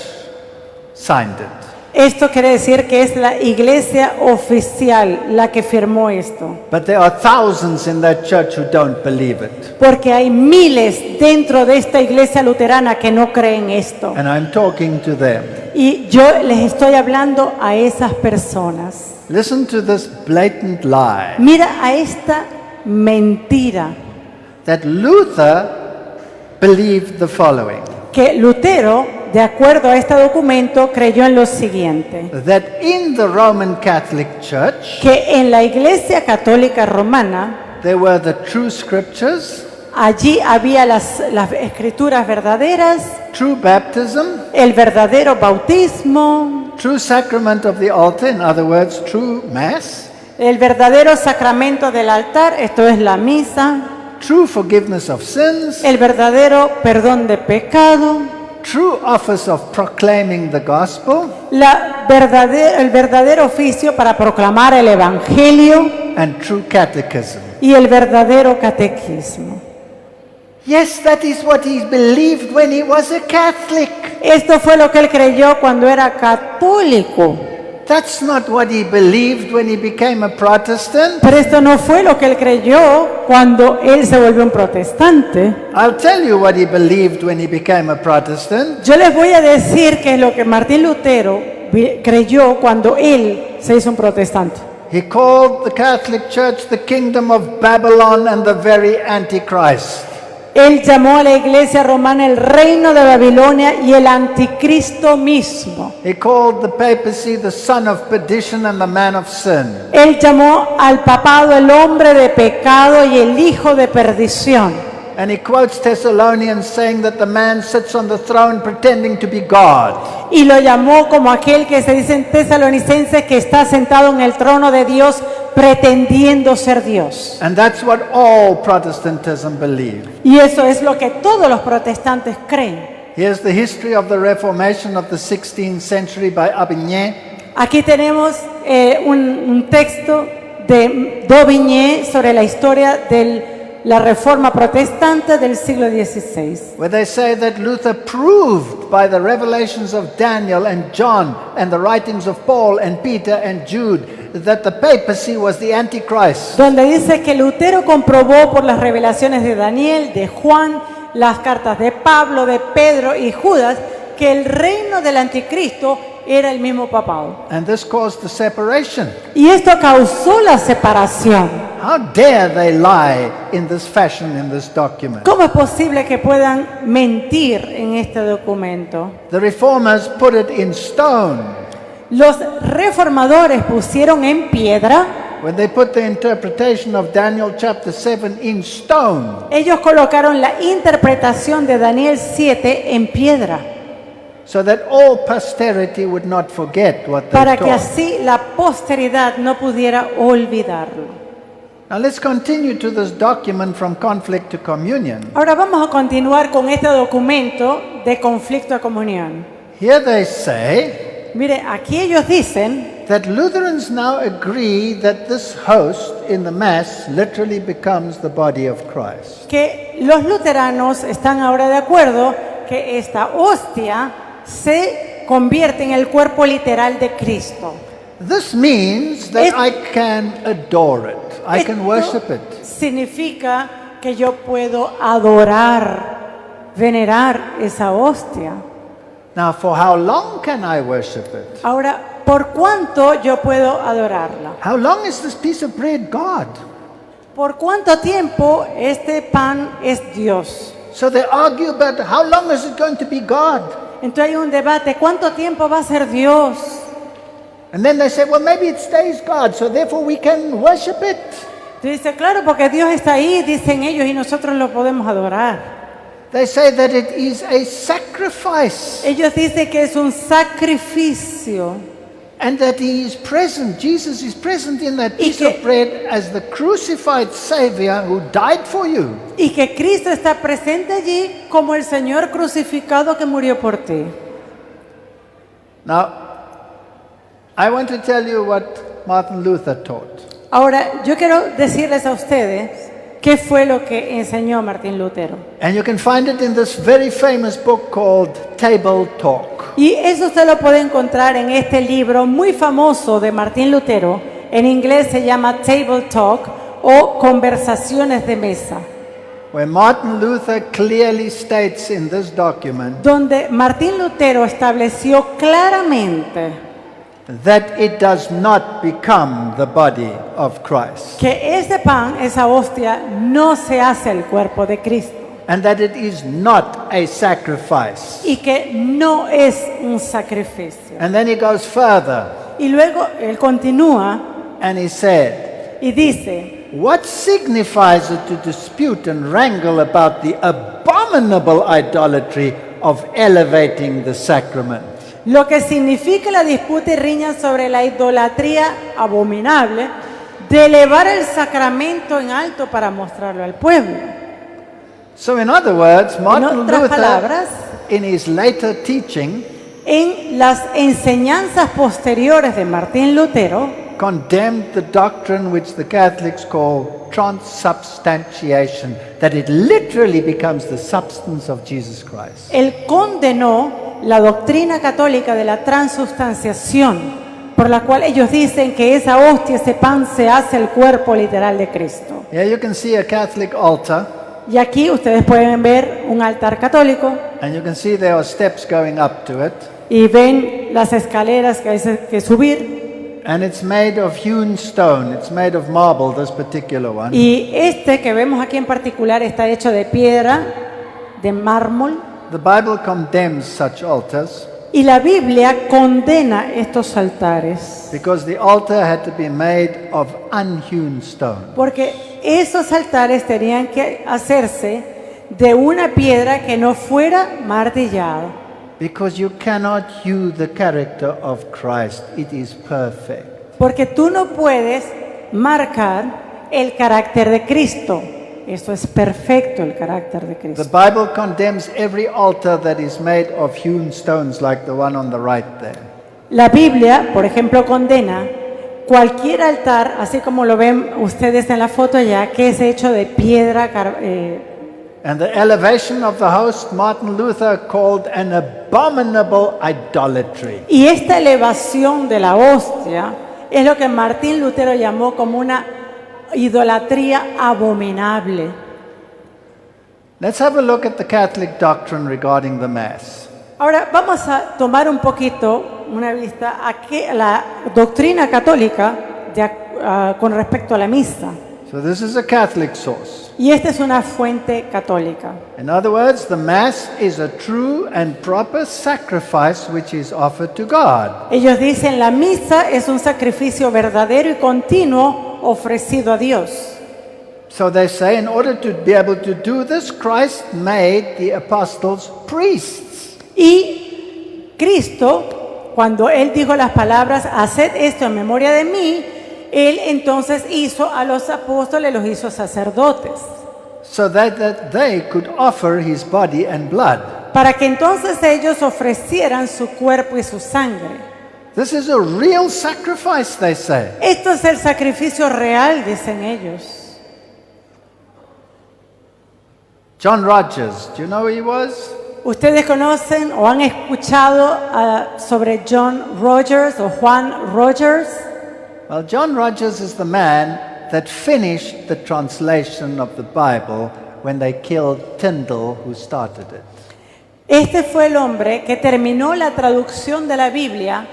signed it. Esto quiere decir que es la iglesia oficial la que firmó esto. But there are thousands in that church who don't believe it. Porque hay miles dentro de esta iglesia luterana que no creen esto. And I'm talking to them. Y yo les estoy hablando a esas personas. Listen to this blatant lie Mira a esta mentira that Luther believed the following. que Lutero, de acuerdo a este documento, creyó en lo siguiente. That in the Roman Catholic Church Que en la iglesia católica romana, there were the true scriptures, allí había las escrituras verdaderas, true baptism, el verdadero bautismo, true sacrament of the altar, in other words, true mass, el verdadero sacramento del altar, esto es la misa, true forgiveness of sins, el verdadero perdón de pecado, true office of proclaiming the gospel, el verdadero oficio para proclamar el evangelio and true catechism. y el verdadero catequismo. Yes, that is what he believed when he was a Catholic. Esto fue lo que él creyó cuando era católico. That's not what he believed when he became a Protestant. Pero esto no fue lo que él creyó cuando él se volvió un protestante. I'll tell you what he believed when he became a Protestant. Yo les voy a decir qué es lo que Martín Lutero creyó cuando él se hizo un protestante. He called the Catholic Church the kingdom of Babylon and the very Antichrist. Él llamó a la iglesia romana el reino de Babilonia y el anticristo mismo. He called the papacy the son of perdition and the man of sin. Él llamó al papado el hombre de pecado y el hijo de perdición. And he quotes Thessalonians saying that the man sits on the throne pretending to be God. Y lo llamó como aquel que se dice en Tesalonicenses que está sentado en el trono de Dios pretendiendo ser Dios. And that's what all Protestantism believe. Y eso es lo que todos los protestantes creen. Here's the history of the Reformation of the 16th century by Aubigné. Aquí tenemos un texto de d'Aubigné sobre la historia de la reforma protestante del siglo XVI. Where they say that Luther proved by the revelations of Daniel and John and the writings of Paul and Peter and Jude that the papacy was the Antichrist. Donde dice que Lutero comprobó por las revelaciones de Daniel, de Juan, las cartas de Pablo, de Pedro y Judas, que el reino del anticristo era el mismo papado. And this caused the separation. Y esto causó la separación. How dare they lie in this fashion in this document? ¿Cómo es posible que puedan mentir en este documento? The reformers put it in stone. Los reformadores pusieron en piedra. When they put the interpretation of Daniel chapter 7 in stone, Ellos colocaron la interpretación de Daniel 7 en piedra so that all posterity would not forget what they para que taught. así la posteridad no pudiera olvidarlo. Now let's continue to this document from conflict to communion. Ahora vamos a continuar con este documento de conflicto a comunión. Here they say Mire, aquí ellos dicen that Lutherans now agree that this host in the Mass literally becomes the body of Christ. que los luteranos están ahora de acuerdo que esta hostia se convierte en el cuerpo literal de Cristo. This means that I can adore it. I can worship it. Significa que yo puedo adorar, venerar esa hostia. Now, for how long can I worship it? Ahora, ¿por cuánto yo puedo adorarla? How long is this piece of bread God? ¿Por cuánto tiempo este pan es Dios? So they argue about how long is it going to be God? Entonces hay un debate, ¿cuánto tiempo va a ser Dios? And then they say, well, maybe it stays God, so therefore we can worship it. Dice, claro, porque Dios está ahí, dicen ellos, y nosotros lo podemos adorar. They say that it is a sacrifice Ellos dicen que es un sacrificio and that He is present. Jesus is present in that Y piece que- of bread as the crucified Savior who died for you. y que Cristo está presente allí como el Señor crucificado que murió por ti. Now, I want to tell you what Martin Luther taught. Ahora, yo quiero decirles a ustedes qué fue lo que enseñó Martín Lutero. And you can find it in this very famous book called Table Talk. Y eso usted lo puede encontrar en este libro muy famoso de Martín Lutero. En inglés se llama Table Talk o Conversaciones de Mesa, Where Martin Luther clearly states in this document donde Martín Lutero estableció claramente that it does not become the body of Christ, que ese pan, esa hostia, no se hace el cuerpo de Cristo and that it is not a sacrifice. y que no es un sacrificio. And then he goes further Y luego él continúa and he said, y dice, what signifies it to dispute and wrangle about the abominable idolatry of elevating the sacrament? lo que significa la disputa y riña sobre la idolatría abominable de elevar el sacramento en alto para mostrarlo al pueblo. So in other words, Martin otras Luther, palabras, in his later teaching, En las enseñanzas posteriores de Martín Lutero, condemned the doctrine which the Catholics call transubstantiation, that it literally becomes the substance of Jesus Christ. él condenó la doctrina católica de la transubstanciación, por la cual ellos dicen que esa hostia, ese pan, se hace el cuerpo literal de Cristo. Here you can see a Catholic altar, Y aquí ustedes pueden ver un altar católico and you can see there are steps going up to it, y ven las escaleras que hay que subir. and it's made of hewn stone, it's made of marble, this particular one. Y este que vemos aquí en particular está hecho de piedra, de mármol. The Bible condemns such altars Y la Biblia condena estos altares, because the altar had to be made of unhewn stone. porque esos altares tenían que hacerse de una piedra que no fuera martillada. Because you cannot hew the character of Christ, it is perfect. Porque tú no puedes marcar el carácter de Cristo. Eso es perfecto, el carácter de The Cristo. Bible condemns every altar that is made of hewn stones, like the one on the right there. La Biblia, por ejemplo, condena cualquier altar, así como lo ven ustedes en la foto allá, que es hecho de piedra. And the elevation of the host, Martin Luther called an abominable idolatry. Y esta elevación de la hostia es lo que Martín Lutero llamó como una idolatría abominable. Let's have a look at the Catholic doctrine regarding the Mass. Ahora vamos a tomar un poquito una vista a la doctrina católica con respecto a la misa. So this is a Catholic source. Y esta es una fuente católica. In other words, the Mass is a true and proper sacrifice which is offered to God. Ellos dicen la misa es un sacrificio verdadero y continuo ofrecido a Dios. So they say, in order to be able to do this, Christ made the apostles priests. Y Cristo, cuando Él dijo las palabras, haced esto en memoria de mí, Él entonces hizo a los apóstoles, los hizo sacerdotes. So that they could offer his body and blood. Para que entonces ellos ofrecieran su cuerpo y su sangre. This is a real sacrifice, they say. Esto es el sacrificio real, dicen ellos. John Rogers, do you know who he was? ¿Ustedes conocen o han escuchado sobre John Rogers o Juan Rogers? Well, John Rogers is the man that finished the translation of the Bible when they killed Tyndale, who started it. Este fue el hombre que terminó la traducción de la Biblia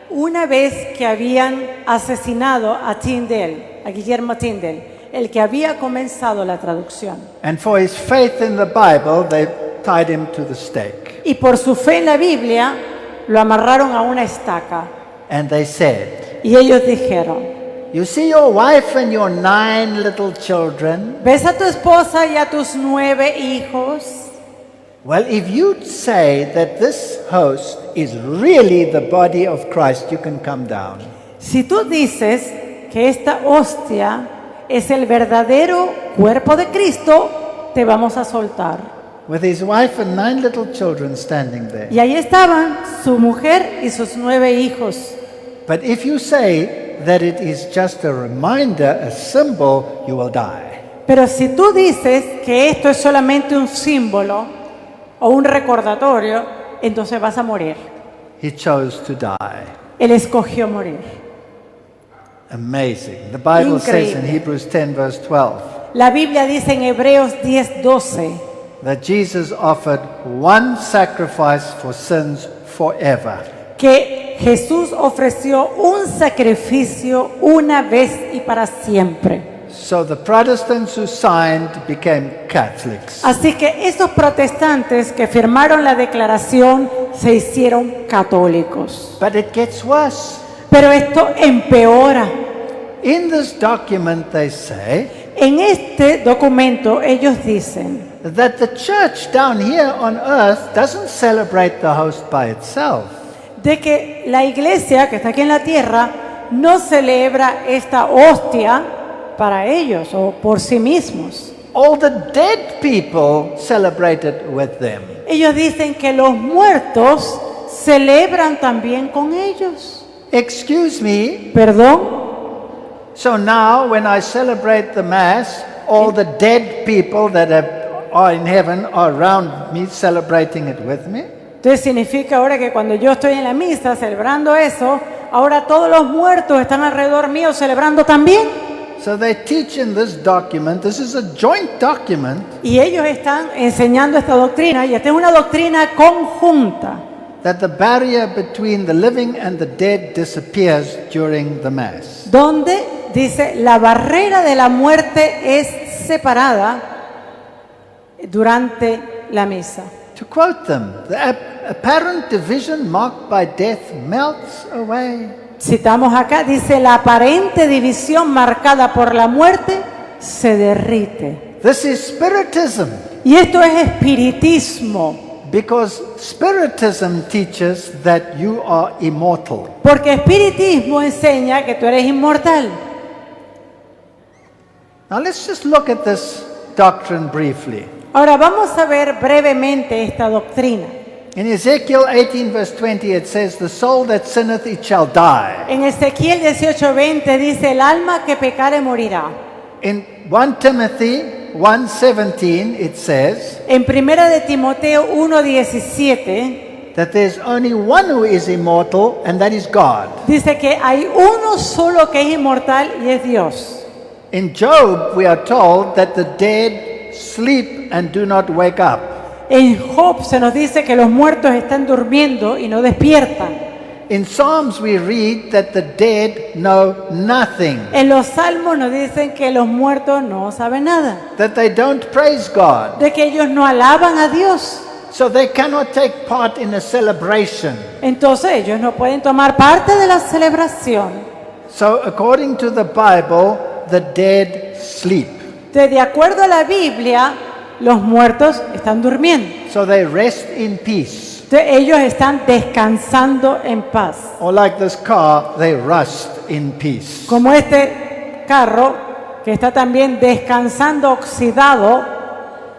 una vez que habían asesinado a Tyndale, a Guillermo Tyndale, el que había comenzado la traducción. And for his faith in the Bible, they tied him to the stake. Y por su fe en la Biblia, lo amarraron a una estaca. And they said, Y ellos dijeron, "You see your wife and your 9 little children? ¿ves a tu esposa y a tus 9 hijos? Well, if you say that this host is really the body of Christ, you can come down." Si tú dices que esta hostia es el verdadero cuerpo de Cristo, te vamos a soltar. With his wife and 9 little children standing there. Y ahí estaban su mujer y sus 9 hijos. But if you say that it is just a reminder, a symbol, you will die. Pero si tú dices que esto es solamente un símbolo o un recordatorio, entonces vas a morir. He chose to die. Él escogió morir. Amazing. The Bible says in Increíble. Hebrews 10 verse 12 La Biblia dice en Hebreos 10:12 that Jesus offered one sacrifice for sins forever. que Jesús ofreció un sacrificio una vez y para siempre. So the Protestants who signed became Catholics. Así que esos protestantes que firmaron la declaración se hicieron católicos. But it gets worse. Pero esto empeora. In this document they say En este documento ellos dicen that the church down here on earth doesn't celebrate the host by itself. de que la iglesia que está aquí en la tierra no celebra esta hostia para ellos o por sí mismos. All the dead people celebrate it with them. Ellos dicen que los muertos celebran también con ellos. Excuse me. ¿Perdón? So now when I celebrate the Mass, all the dead people that are in heaven are around me celebrating it with me? Entonces significa ahora que cuando yo estoy en la misa celebrando eso, ahora todos los muertos están alrededor mío celebrando también. So they teach in this document, this is a joint document, Y ellos están enseñando esta doctrina, y esta es una doctrina conjunta, that the barrier between the living and the dead disappears during the Mass. donde dice la barrera de la muerte es separada durante la misa. To quote them, the apparent division marked by death melts away. Citamos acá, dice la aparente división marcada por la muerte se derrite. This is Spiritism, Y esto es espiritismo, because Spiritism teaches that you are immortal. porque espiritismo enseña que tú eres inmortal. Now let's just look at this doctrine briefly. Ahora vamos a ver brevemente esta doctrina. In Ezekiel 18 verse 20 it says, "The soul that sinneth it shall die." En Ezequiel 18:20 dice, el alma que pecare morirá. In 1 Timothy 1:17 it says En Primera de Timoteo 1:17 that there's only one who is immortal, and that is God. dice que hay uno solo que es inmortal y es Dios. In Job we are told that the dead sleep and do not wake up. En Job se nos dice que los muertos están durmiendo y no despiertan. In Psalms we read that the dead know nothing, En los salmos nos dicen que los muertos no saben nada, that they don't praise God, de que ellos no alaban a Dios. so they cannot take part in a celebration. Entonces ellos no pueden tomar parte de la celebración. So according to the Bible, the dead sleep. De acuerdo a la Biblia, los muertos están durmiendo. So they rest in peace. Entonces, ellos están descansando en paz. Or like this car, they rust in peace. Como este carro que está también descansando oxidado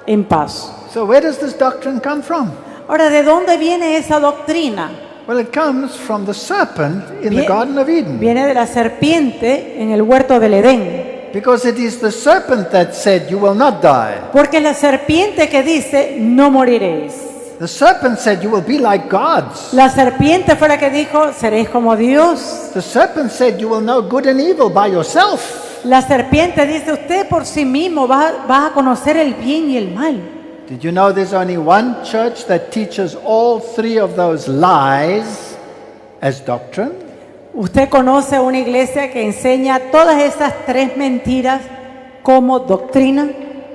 en paz. So where does this doctrine come from? Ahora, ¿de dónde viene esa doctrina? Well, it comes from the serpent in the Bien- Garden of Eden. Viene de la serpiente en el huerto del Edén. Because it is the serpent that said, "You will not die." Porque es la serpiente que dice, no moriréis. The serpent said, "You will be like gods." La serpiente fue la que dijo, seréis como Dios. The serpent said, "You will know good and evil by yourself." La serpiente dice, usted por sí mismo va a conocer el bien y el mal. Did you know there's only one church that teaches all three of those lies as doctrine? Usted conoce una iglesia que enseña todas esas 3 mentiras como doctrina.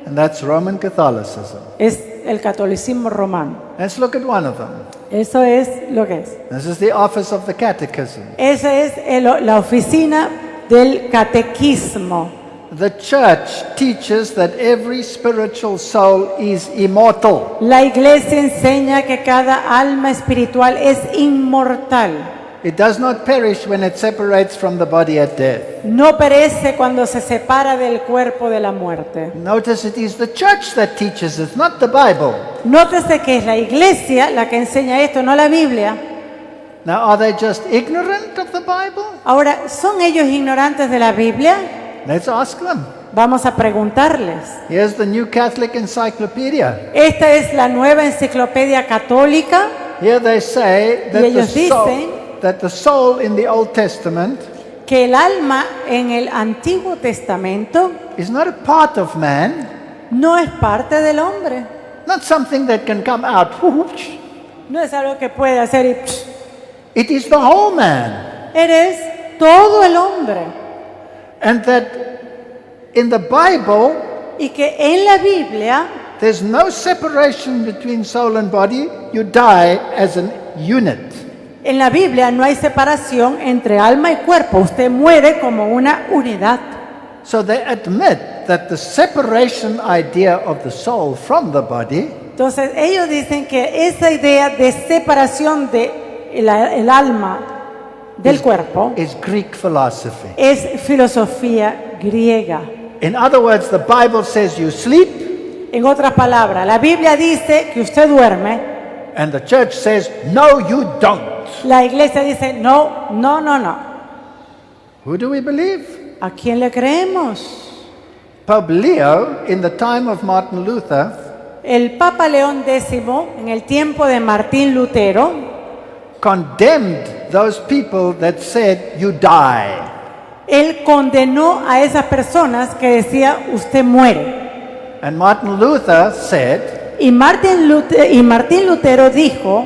And that's Roman Catholicism. Es el catolicismo romano. Let's look at one of them. Eso es lo que es. This is the office of the catechism. Esa es la oficina del catequismo. The church teaches that every spiritual soul is immortal. La iglesia enseña que cada alma espiritual es inmortal. It does not perish when it separates from the body at death. No perece cuando se separa del cuerpo de la muerte. Notice it is the church that teaches it, not the Bible. Nótese que es la iglesia la que enseña esto, no la Biblia. Now, are they just ignorant of the Bible? Ahora, ¿son ellos ignorantes de la Biblia? Let's ask them. Vamos a preguntarles. Here's the New Catholic Encyclopedia. Esta es la nueva enciclopedia católica. Here they say that Y ellos dicen the soul in the Old Testament que el alma en el Antiguo Testamento is not a part of man, no es parte del hombre. not something that can come out. No es algo que puede hacer y It is the whole man. eres todo el hombre. And that in the Bible, Y que en la Biblia there's no separation between soul and body. You die as an unit. En la Biblia no hay separación entre alma y cuerpo. Usted muere como una unidad. So they admit that the separation idea of the soul from the body Entonces ellos dicen que esa idea de separación de el alma del cuerpo is Greek philosophy. es filosofía griega. In other words, the Bible says you sleep, En otras palabras, la Biblia dice que usted duerme, and the church says, no, you don't. la iglesia dice no, no, no, no. Who do we believe? ¿A quién le creemos? Pope Leo, in the time of Martin Luther, El Papa León X, en el tiempo de Martín Lutero, condemned those people that said you die. él condenó a esas personas que decía usted muere. And Martin Luther said Y Martín Lutero dijo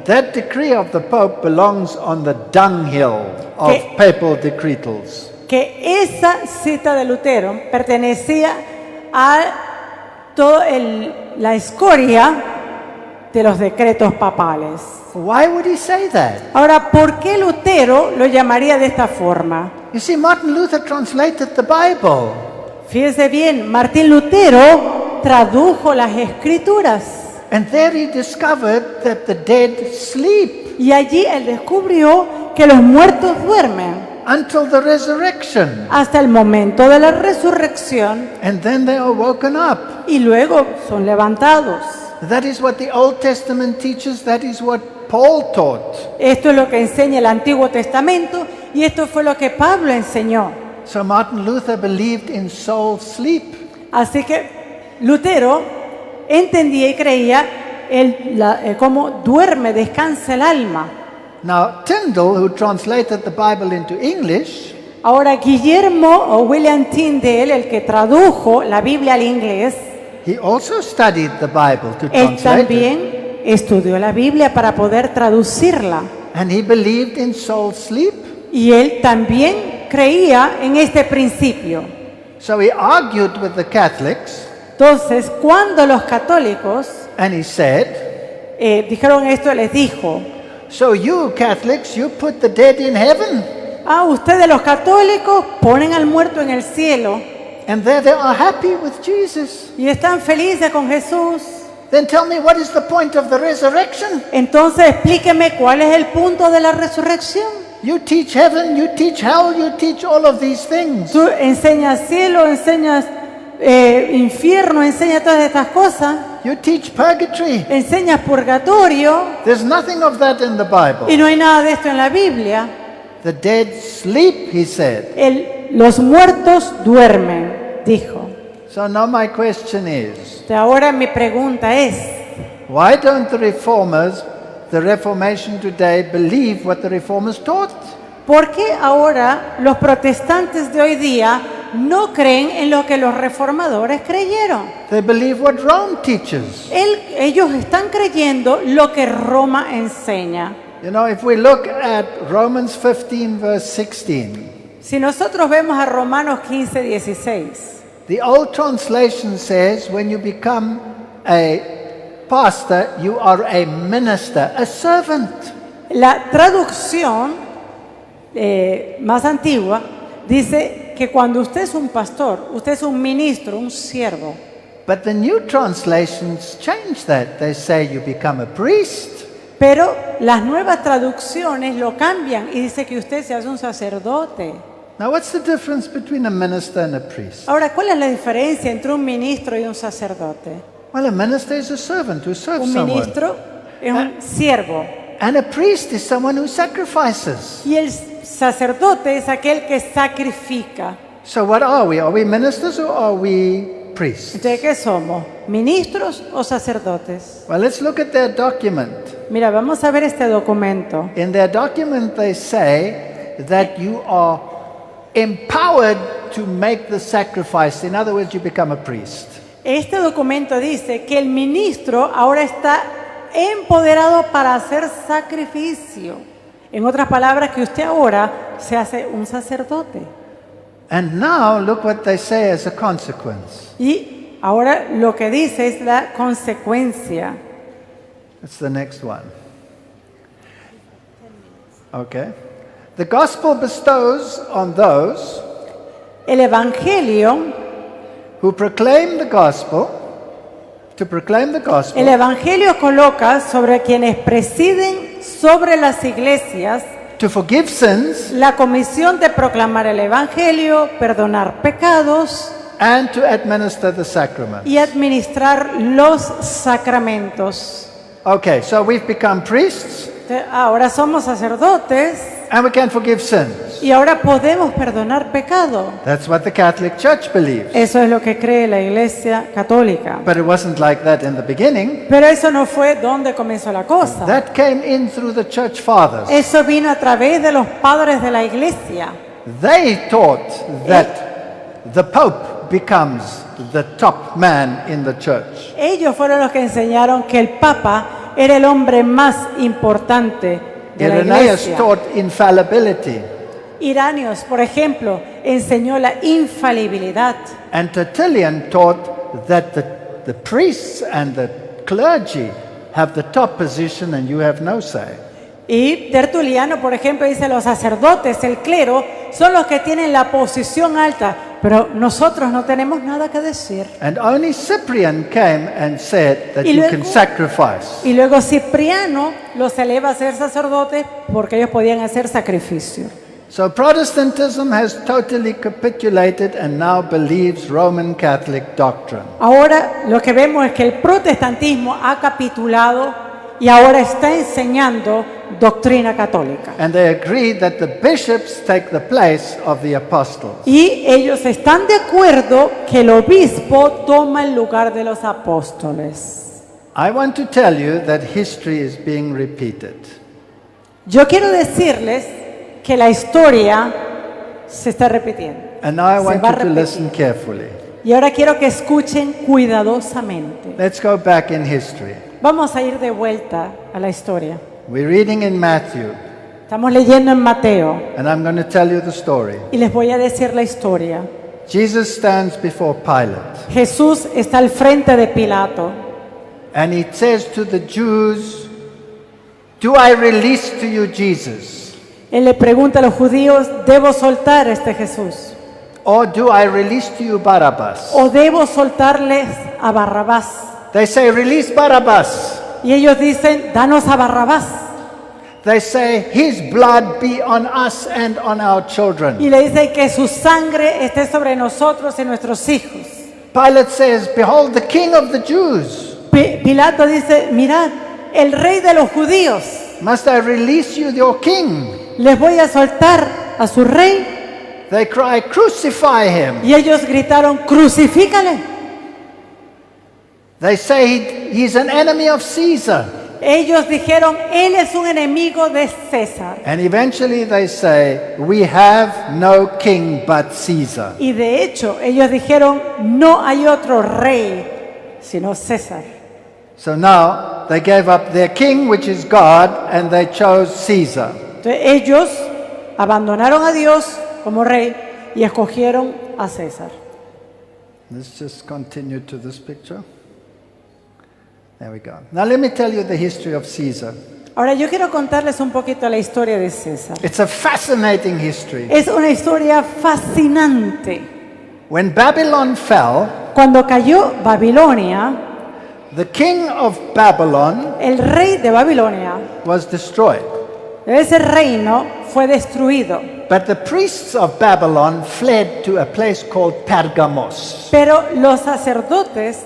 that decree of the Pope belongs on the dunghill of Que- papal decretals. que esa cita de Lutero pertenecía a toda la escoria de los decretos papales. Why would he say that? Ahora, ¿por qué Lutero lo llamaría de esta forma? You see, Martin Luther translated the Bible. Fíjese bien, Martín Lutero tradujo las escrituras And there he discovered that the dead sleep y allí él descubrió que los muertos duermen until the resurrection. hasta el momento de la resurrección And then they are woken up. y luego son levantados. That is what the Old Testament teaches. That is what Paul taught. Esto es lo que enseña el Antiguo Testamento y esto fue lo que Pablo enseñó. So Martin Luther believed in soul sleep. Así que Lutero entendía y creía cómo duerme, descansa el alma. Now, Tyndale, who translated the Bible into English, Ahora Guillermo o William Tyndale, el que tradujo la Biblia al inglés, he also studied the Bible to él translate it. también estudió la Biblia para poder traducirla. And he believed in soul sleep. Y él también creía en este principio. So he argued with the Catholics, Entonces, cuando los católicos and he said, dijeron esto, les dijo: so you Catholics, you put the dead in heaven, ustedes los católicos ponen al muerto en el cielo and there they are happy with Jesus. y están felices con Jesús. Then tell me, what is the point of the resurrection? Entonces explíqueme cuál es el punto de la resurrección. You teach heaven, you teach hell, you teach all of these things. Tú enseñas cielo, enseñas infierno, enseñas todas estas cosas, You teach purgatory. enseñas purgatorio There's nothing of that in the y Bible. no hay nada de esto en la Biblia. The dead sleep, he said. Los muertos duermen, dijo. So now my question is, Ahora mi pregunta es, why don't the reformers, the Reformation today, believe what the reformers taught? ¿por qué ahora los protestantes de hoy día no creen en lo que los reformadores creyeron? They believe what Rome teaches. Ellos están creyendo lo que Roma enseña. You know, if we look at Romans 15, verse 16, Si nosotros vemos a Romanos 15, 16, the old translation says when you become a pastor, you are a minister, a servant. La traducción más antigua dice que cuando usted es un pastor, usted es un ministro, un siervo. But the new translations change that. They say you become a priest. Pero las nuevas traducciones lo cambian y dice que usted se hace un sacerdote. Now, what's the difference between a minister and a priest? Ahora, ¿cuál es la diferencia entre un ministro y un sacerdote? Well, a minister is a servant who serves Un someone. ministro es un siervo And a priest is someone who sacrifices. y el sacerdote es aquel que sacrifica. So what are we? Are we ministers or are we priests? Entonces, ¿qué somos? ¿Ministros o sacerdotes? Well, let's look at their document. Mira, vamos a ver este documento. In their document, they say that you are empowered to make the sacrifice. In other words, you become a priest. Este documento dice que el ministro ahora está empoderado para hacer sacrificio. En otras palabras, que usted ahora se hace un sacerdote. And now, look what they say as a consequence. Y ahora lo que dice es la consecuencia. That's the next one. Okay. The gospel bestows on those El evangelio, who proclaim the gospel, to proclaim the el gospel, evangelio coloca sobre quienes presiden sobre las iglesias to forgive sins, la comisión de proclamar el evangelio, perdonar pecados and to administer the sacrament. y administrar los sacramentos. Okay, so we've become priests Ahora somos sacerdotes and we can forgive sins. y ahora podemos perdonar pecado. That's what the Catholic Church believes. Eso es lo que cree la Iglesia Católica. But it wasn't like that in the beginning. Pero eso no fue donde comenzó la cosa. That came in through the church fathers. Eso vino a través de los padres de la Iglesia. They taught that the Pope becomes the top man in the church. Ellos fueron los que enseñaron que el Papa era el hombre más importante de la Irenaeus Iglesia. taught infallibility. Iranios, por ejemplo, enseñó la infalibilidad. And Tertullian taught that the priests and the clergy have the top position and you have no say. Y Tertuliano, por ejemplo, dice los sacerdotes, el clero, son los que tienen la posición alta, pero nosotros no tenemos nada que decir. And only Cyprian came and said that Y you luego- can sacrifice. Y luego Cipriano los eleva a ser sacerdotes porque ellos podían hacer sacrificio. So Protestantism has totally capitulated and now believes Roman Catholic doctrine. Ahora lo que vemos es que el protestantismo ha capitulado y ahora está enseñando doctrina católica. And they agree that the bishops take the place of the apostles. Y ellos están de acuerdo que el obispo toma el lugar de los apóstoles. I want to tell you that history is being repeated. Yo quiero decirles que la historia se está repitiendo. And now I Se want va a you to repetir. listen carefully. Y ahora quiero que escuchen cuidadosamente. Let's go back in history. Vamos a ir de vuelta a la historia. We're reading in Matthew, Estamos leyendo en Mateo and I'm going to tell you the story. y les voy a decir la historia. Jesus stands before Pilate, Jesús está al frente de Pilato and he says to the Jews, "Do I release to you Jesus, Él le pregunta a los judíos, ¿debo soltar a este Jesús? or do I release to you Barabbas?" ¿O debo soltarles a Barrabás? They say, "Release Barabbas." Y ellos dicen, danos a Barrabás. They say, "His blood be on us and on our children." Y le dicen que su sangre esté sobre nosotros y nuestros hijos. Pilate says, "Behold the King of the Jews. Pilato dice, mirad, el rey de los judíos, Must I release you your king?" les voy a soltar a su rey. They cry, "Crucify him." Y ellos gritaron, crucifícale. They say he's an enemy of Caesar. Ellos dijeron, él es un enemigo de César. And eventually they say, "We have no king but Caesar." Y de hecho, ellos dijeron, no hay otro rey, sino César. So now they gave up their king, which is God, and they chose Caesar. Entonces ellos abandonaron a Dios como rey y escogieron a César. Let's just continue to this picture. There we go. Now let me tell you the history of Caesar. Ahora yo quiero contarles un poquito la historia de César. It's a fascinating history. Es una historia fascinante. When Babylon fell, Cuando cayó Babilonia, the king of Babylon el rey de Babilonia, was destroyed. ese reino fue destruido. But the priests of Babylon fled to a place called Pergamos. Pero los sacerdotes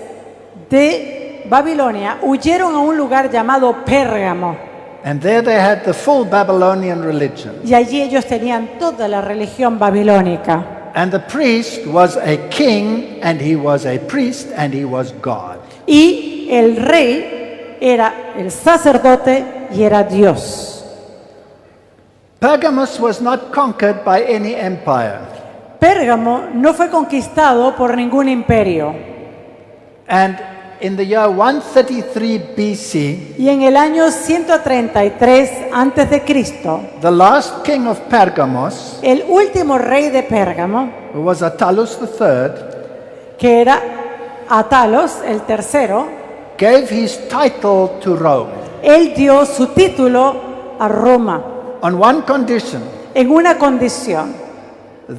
de Babilonia huyeron a un lugar llamado Pérgamo. And there they had the full Babylonian religion. Y allí ellos tenían toda la religión babilónica. And the priest was a king, and he was a priest, and he was God. Y el rey era el sacerdote y era Dios. Pergamos was not conquered by any empire. Pérgamo no fue conquistado por ningún imperio. And in the year 133 BC, Y en el año 133 antes de Cristo, the last king of Pergamos, el último rey de Pérgamo, who was Attalus III, que era Atalos, el tercero, gave his title to Rome él dio su título a Roma on one condition, en una condición,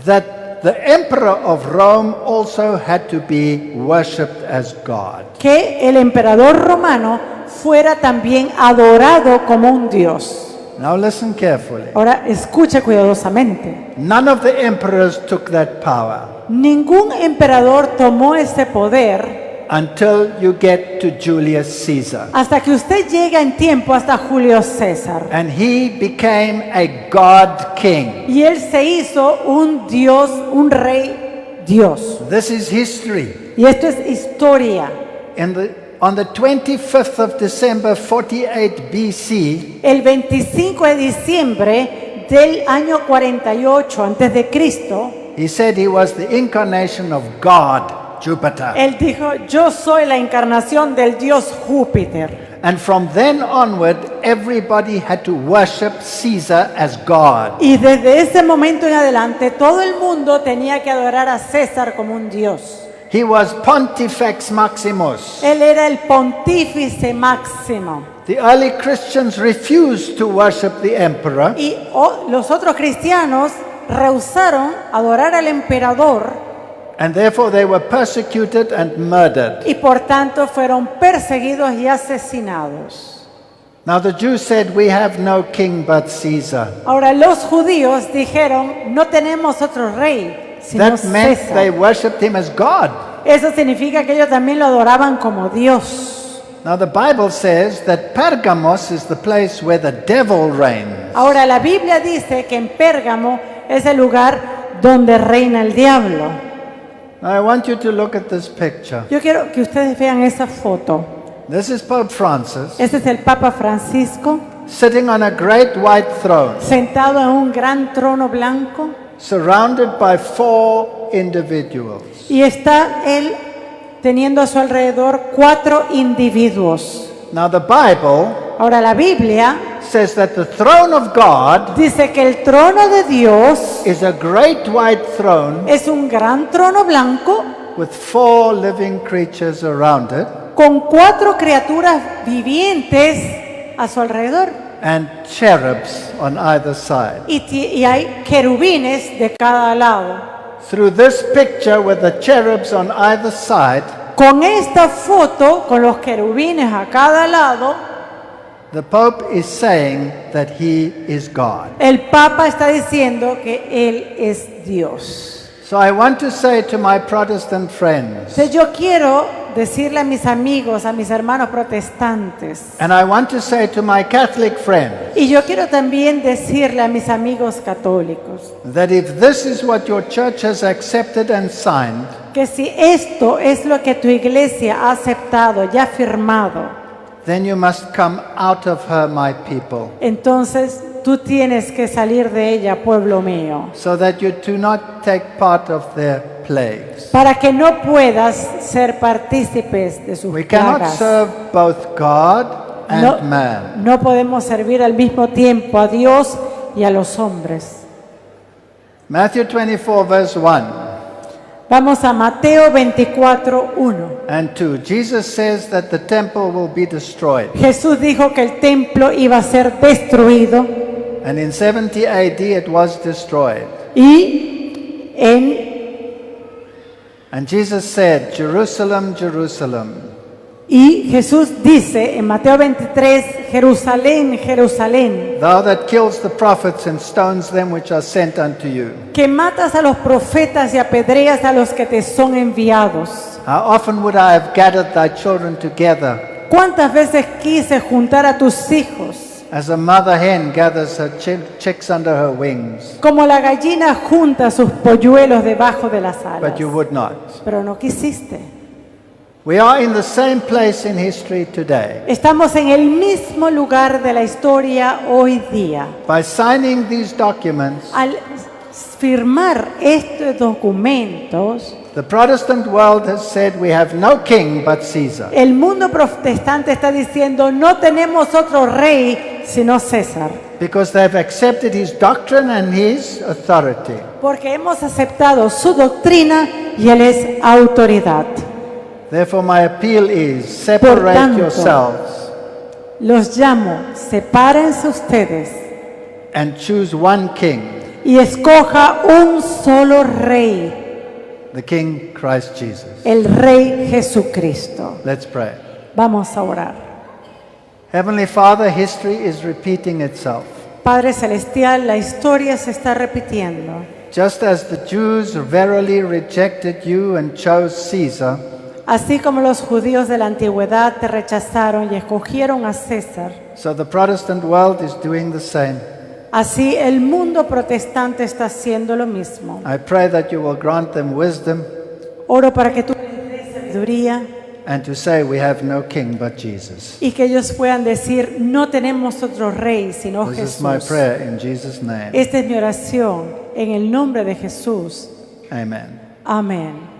that the emperor of Rome also had to be worshipped as God. que el emperador romano fuera también adorado como un dios. Now listen carefully. Ahora escucha cuidadosamente. None of the emperors took that power Ningún emperador tomó ese poder until you get to Julius Caesar. hasta que usted llega en tiempo hasta Julio César. And he became a God king. Y él se hizo un dios, un rey dios. This is history. Y esto es historia. On the 25th of December 48 BC, El 25 de diciembre del año 48 antes de Cristo, he said he was the incarnation of God, Jupiter. él dijo, yo soy la encarnación del dios Júpiter. And from then onward, everybody had to worship Caesar as God. Y desde ese momento en adelante, todo el mundo tenía que adorar a César como un dios. He was Pontifex Maximus. Él era el pontífice máximo. The early Christians refused to worship the emperor, Y los otros cristianos rehusaron adorar al emperador and therefore they were persecuted and murdered. y por tanto fueron perseguidos y asesinados. Now the Jews said, "We have no king but Caesar." Ahora los judíos dijeron, no tenemos otro rey, sino That meant they César. worshipped him as God. Eso significa que ellos también lo adoraban como Dios. Now the Bible says that Pergamos is the place where the devil reigns. Ahora la Biblia dice que en Pérgamo es el lugar donde reina el diablo. Now I want you to look at this picture. Yo quiero que ustedes vean esa foto. This is Pope Francis Este es el Papa Francisco sitting on a great white throne, sentado en un gran trono blanco surrounded by 4 individuals. y está él teniendo a su alrededor 4 individuos. Now the Bible Ahora la Biblia says that the throne of God dice que el trono de Dios is a great white throne es un gran trono blanco with 4 living creatures around it con 4 criaturas vivientes a su alrededor. and cherubs on either side. Y hay querubines de cada lado. Through this picture with the cherubs on either side, Con esta foto, con los querubines a cada lado, the Pope is saying that he is God. el Papa está diciendo que Él es Dios. So I want to say to my Protestant friends, Entonces yo quiero decirle a mis amigos, a mis hermanos protestantes, and I want to say to my Catholic friends, y yo quiero también decirle a mis amigos católicos, that if this is what your church has accepted and signed, que si esto es lo que tu iglesia ha aceptado y ha firmado, then you must come out of her, my people, entonces tú tienes que salir de ella, pueblo mío, so that you do not take part of their plagues. para que no puedas ser partícipes de sus We cannot plagas. serve both God and man. No podemos servir al mismo tiempo a Dios y a los hombres. Matthew 24 verse 1. Vamos a Mateo 24:1. and 2. Jesus says that the temple will be destroyed. Jesús dijo que el templo iba a ser destruido And in 70 AD it was destroyed. And Jesus said, Jerusalem, Jerusalem, y Jesús dice en Mateo 23, Jerusalén, Jerusalén, thou that kills the prophets and stones them which are sent unto you. que matas a los profetas y apedreas a los que te son enviados. How often would I have gathered thy children together, ¿Cuántas veces quise juntar a tus hijos, as a mother hen gathers her chicks under her wings? como la gallina junta sus polluelos debajo de las alas? But you would not. Pero no quisiste. We are in the same place in history today. Estamos en el mismo lugar de la historia hoy día. By signing these documents, Al firmar estos documentos, the Protestant world has said we have no king but Caesar. el mundo protestante está diciendo no tenemos otro rey sino César, Because they've accepted his doctrine and his authority. porque hemos aceptado su doctrina y él es autoridad. Therefore my appeal is, Por separate tanto, yourselves los llamo, sepárense ustedes and choose one king, y escoja un solo rey, the King Christ Jesus. el Rey Jesucristo. Let's pray. Vamos a orar. Heavenly Father, history is repeating itself. Padre Celestial, la historia se está repitiendo. Just as the Jews verily rejected you and chose Caesar, Así como los judíos de la antigüedad te rechazaron y escogieron a César, so the Protestant world is doing the same. así el mundo protestante está haciendo lo mismo. I pray that you will grant them wisdom Oro para que tú les des sabiduría and to say we have no king but Jesus. y que ellos puedan decir, no tenemos otro rey sino This is my Jesús. prayer in Jesus' name. Esta es mi oración en el nombre de Jesús. Amen. Amén.